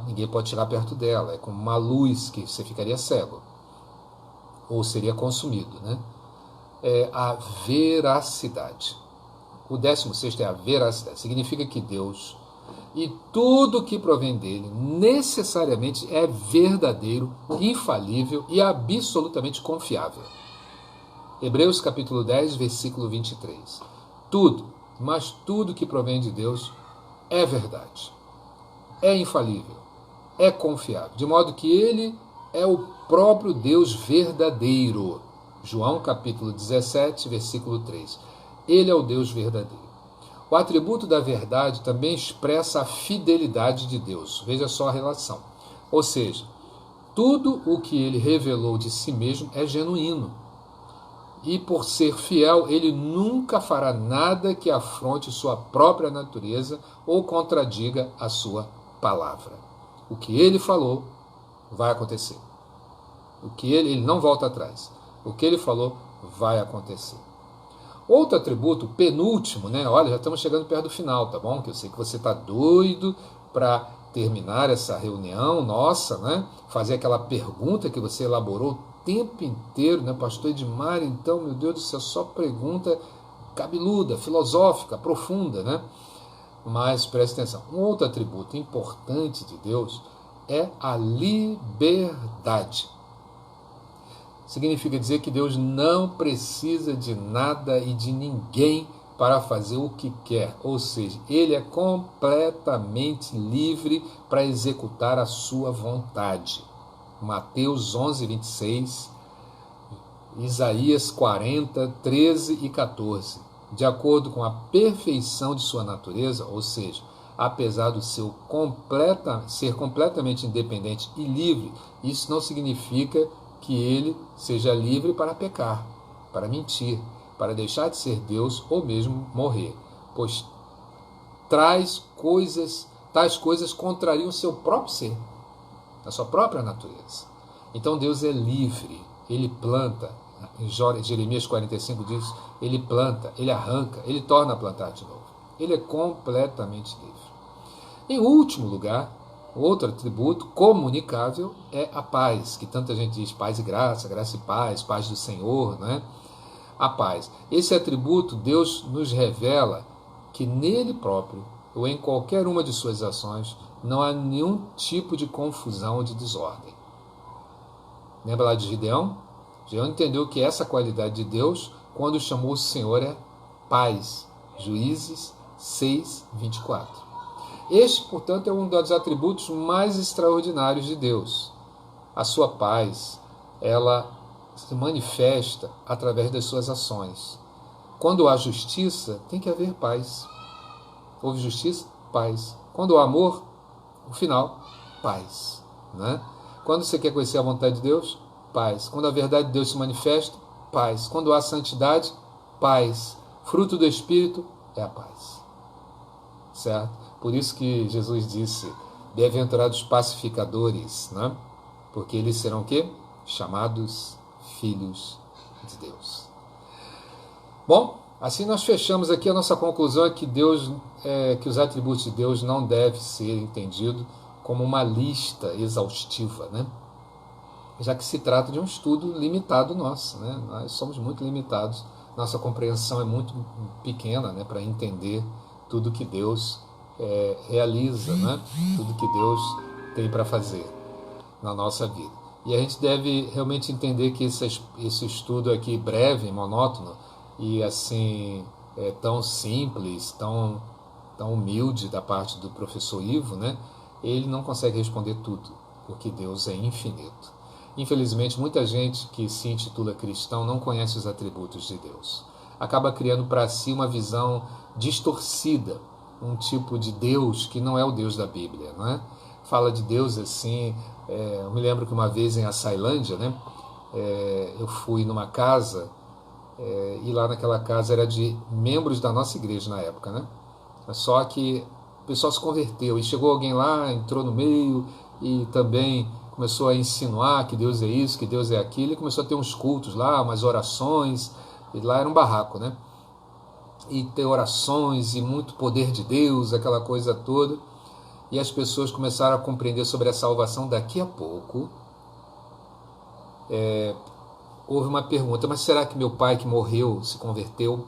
S1: ninguém pode tirar perto dela, é como uma luz que você ficaria cego, ou seria consumido, né? É a veracidade. O 16º é a veracidade, significa que Deus e tudo que provém dele necessariamente é verdadeiro, infalível e absolutamente confiável. Hebreus capítulo 10, versículo 23. Tudo, mas tudo que provém de Deus é verdade. É infalível, é confiável, de modo que ele é o próprio Deus verdadeiro, João capítulo 17, versículo 3. Ele é o Deus verdadeiro. O atributo da verdade também expressa a fidelidade de Deus. Veja só a relação. Ou seja, tudo o que ele revelou de si mesmo é genuíno. E por ser fiel, ele nunca fará nada que afronte sua própria natureza ou contradiga a sua palavra. O que ele falou vai acontecer. O que ele não volta atrás. O que ele falou vai acontecer. Outro atributo, penúltimo, né? Olha, já estamos chegando perto do final, tá bom? Que eu sei que você está doido para terminar essa reunião nossa, né? Fazer aquela pergunta que você elaborou o tempo inteiro, né? Pastor Edmar, então, meu Deus do céu, só pergunta cabeluda, filosófica, profunda, né? Mas preste atenção, um outro atributo importante de Deus é a liberdade. Significa dizer que Deus não precisa de nada e de ninguém para fazer o que quer. Ou seja, ele é completamente livre para executar a sua vontade. Mateus 11, 26, Isaías 40, 13 e 14. De acordo com a perfeição de sua natureza, ou seja, apesar do ser completamente independente e livre, isso não significa que ele seja livre para pecar, para mentir, para deixar de ser Deus ou mesmo morrer, pois tais coisas contrariam o seu próprio ser, a sua própria natureza. Então Deus é livre, ele planta, em Jeremias 45 diz, ele planta, ele arranca, ele torna a plantar de novo. Ele é completamente livre. Em último lugar, outro atributo comunicável é a paz, que tanta gente diz paz e graça e paz, paz do Senhor, né? A paz. Esse atributo Deus nos revela que nele próprio, ou em qualquer uma de suas ações, não há nenhum tipo de confusão ou de desordem. Lembra lá de Gideão? Gideão entendeu que essa qualidade de Deus, quando chamou o Senhor, é paz. Juízes 6, 24. Este, portanto, é um dos atributos mais extraordinários de Deus. A sua paz, ela se manifesta através das suas ações. Quando há justiça, tem que haver paz. Houve justiça? Paz. Quando há amor, o final, paz. Né? Quando você quer conhecer a vontade de Deus, paz. Quando a verdade de Deus se manifesta, paz. Quando há santidade, paz. Fruto do Espírito é a paz. Certo? Por isso que Jesus disse, bem-aventurados pacificadores, né? Porque eles serão o quê? Chamados filhos de Deus. Bom, assim nós fechamos aqui. A nossa conclusão é que que os atributos de Deus não devem ser entendidos como uma lista exaustiva, né? Já que se trata de um estudo limitado nosso, né? Nós somos muito limitados, nossa compreensão é muito pequena, né? Para entender tudo que Deus realiza, né? Tudo que Deus tem para fazer na nossa vida. E a gente deve realmente entender que esse estudo aqui breve, monótono e assim tão simples, tão humilde da parte do professor Ivo, né? Ele não consegue responder tudo, porque Deus é infinito. Infelizmente, muita gente que se intitula cristão não conhece os atributos de Deus. Acaba criando para si uma visão distorcida, um tipo de Deus que não é o Deus da Bíblia, não é? Fala de Deus assim, eu me lembro que uma vez em Açailândia, né, eu fui numa casa, e lá naquela casa era de membros da nossa igreja na época, né? Só que o pessoal se converteu, e chegou alguém lá, entrou no meio, e também começou a insinuar que Deus é isso, que Deus é aquilo, e começou a ter uns cultos lá, umas orações, e lá era um barraco, né? E ter orações e muito poder de Deus, aquela coisa toda. E as pessoas começaram a compreender sobre a salvação. Daqui a pouco, houve uma pergunta, mas será que meu pai que morreu se converteu?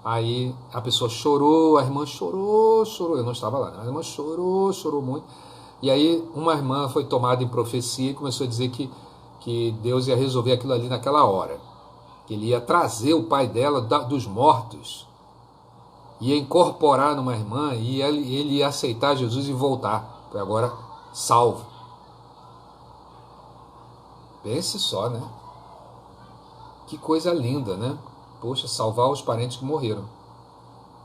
S1: Aí a pessoa chorou, a irmã chorou, eu não estava lá, né? A irmã chorou muito. E aí uma irmã foi tomada em profecia e começou a dizer que Deus ia resolver aquilo ali naquela hora. Que ele ia trazer o pai dela dos mortos, ia incorporar numa irmã e ele ia aceitar Jesus e voltar, foi agora salvo. Pense só, né? Que coisa linda, né? Poxa, salvar os parentes que morreram.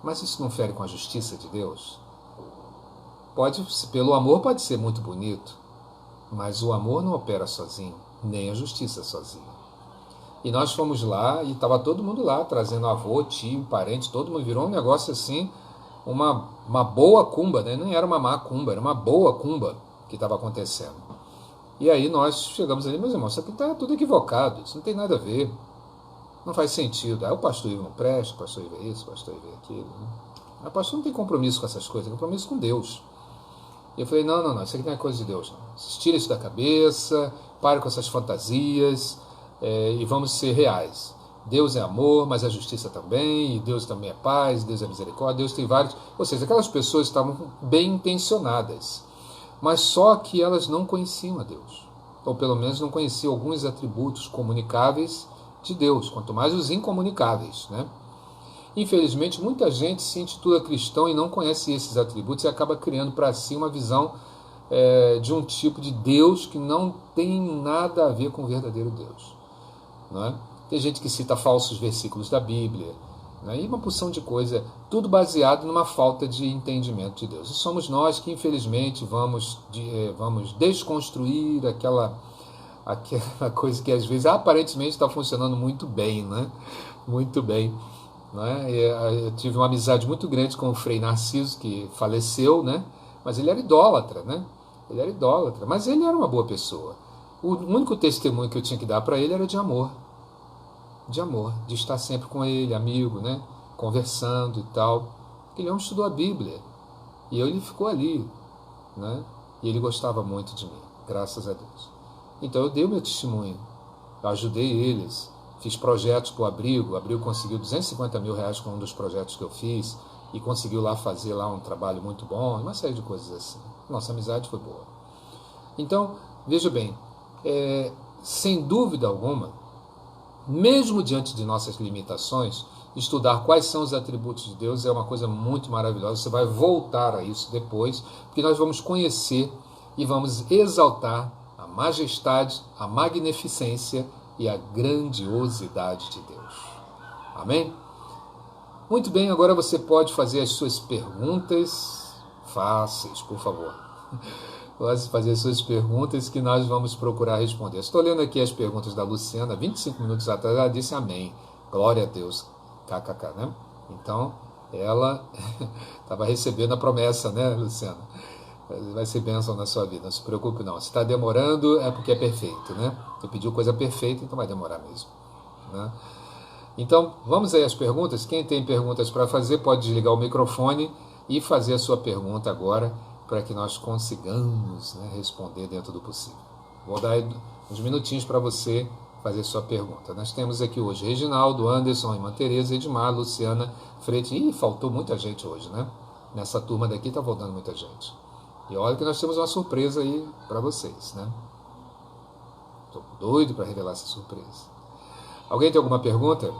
S1: Mas isso não fere com a justiça de Deus? Pelo amor pode ser muito bonito, mas o amor não opera sozinho, nem a justiça sozinha. E nós fomos lá e estava todo mundo lá, trazendo avô, tio, parente, todo mundo virou um negócio assim, uma boa cumba, né? Não era uma má cumba, era uma boa cumba que estava acontecendo. E aí nós chegamos ali, meus irmãos, isso aqui está tudo equivocado, isso não tem nada a ver, não faz sentido. Aí o pastor Ivo não presta, o pastor Ivo é isso, o pastor Ivo é aquilo. Né? O pastor não tem compromisso com essas coisas, tem compromisso com Deus. E eu falei, não, isso aqui não é coisa de Deus. Não. Tira isso da cabeça, pare com essas fantasias e vamos ser reais. Deus é amor, mas a justiça também, e Deus também é paz, Deus é misericórdia, Deus tem vários... Ou seja, aquelas pessoas estavam bem intencionadas, mas só que elas não conheciam a Deus. Ou pelo menos não conheciam alguns atributos comunicáveis de Deus, quanto mais os incomunicáveis, né? Infelizmente, muita gente se intitula cristão e não conhece esses atributos e acaba criando para si uma visão de um tipo de Deus que não tem nada a ver com o verdadeiro Deus. Não é? Tem gente que cita falsos versículos da Bíblia, né? E uma porção de coisa, tudo baseado numa falta de entendimento de Deus. E somos nós que, infelizmente, vamos desconstruir aquela coisa que às vezes aparentemente está funcionando muito bem, né? Muito bem. Né? Eu tive uma amizade muito grande com o Frei Narciso, que faleceu, né? Mas ele era idólatra, né? Ele era idólatra, mas ele era uma boa pessoa. O único testemunho que eu tinha que dar para ele era de amor, de estar sempre com ele, amigo, né? Conversando e tal. Ele não estudou a Bíblia e ele ficou ali, né? E ele gostava muito de mim, graças a Deus. Então eu dei o meu testemunho, eu ajudei eles. Fiz projetos para o Abrigo conseguiu 250 mil reais com um dos projetos que eu fiz e conseguiu lá fazer lá um trabalho muito bom, uma série de coisas assim. Nossa amizade foi boa. Então, veja bem, sem dúvida alguma, mesmo diante de nossas limitações, estudar quais são os atributos de Deus é uma coisa muito maravilhosa. Você vai voltar a isso depois, porque nós vamos conhecer e vamos exaltar a majestade, a magnificência e a grandiosidade de Deus. Amém? Muito bem, agora você pode fazer as suas perguntas fáceis, por favor. Pode fazer as suas perguntas que nós vamos procurar responder. Estou lendo aqui as perguntas da Luciana, 25 minutos atrás, ela disse amém. Glória a Deus. KKK, né? Então, ela estava recebendo a promessa, né, Luciana? Vai ser bênção na sua vida, não se preocupe não. Se está demorando é porque é perfeito, né? Você pediu coisa perfeita, então vai demorar mesmo, né? Então, vamos aí às perguntas. Quem tem perguntas para fazer pode desligar o microfone e fazer a sua pergunta agora, para que nós consigamos, né, responder dentro do possível. Vou dar uns minutinhos para você fazer sua pergunta. Nós temos aqui hoje Reginaldo, Anderson, Irmã Tereza, Edmar, Luciana, Freitas. Ih, faltou muita gente hoje, né? Nessa turma daqui está faltando muita gente. E olha que nós temos uma surpresa aí para vocês, né? Estou doido para revelar essa surpresa. Alguém tem alguma pergunta?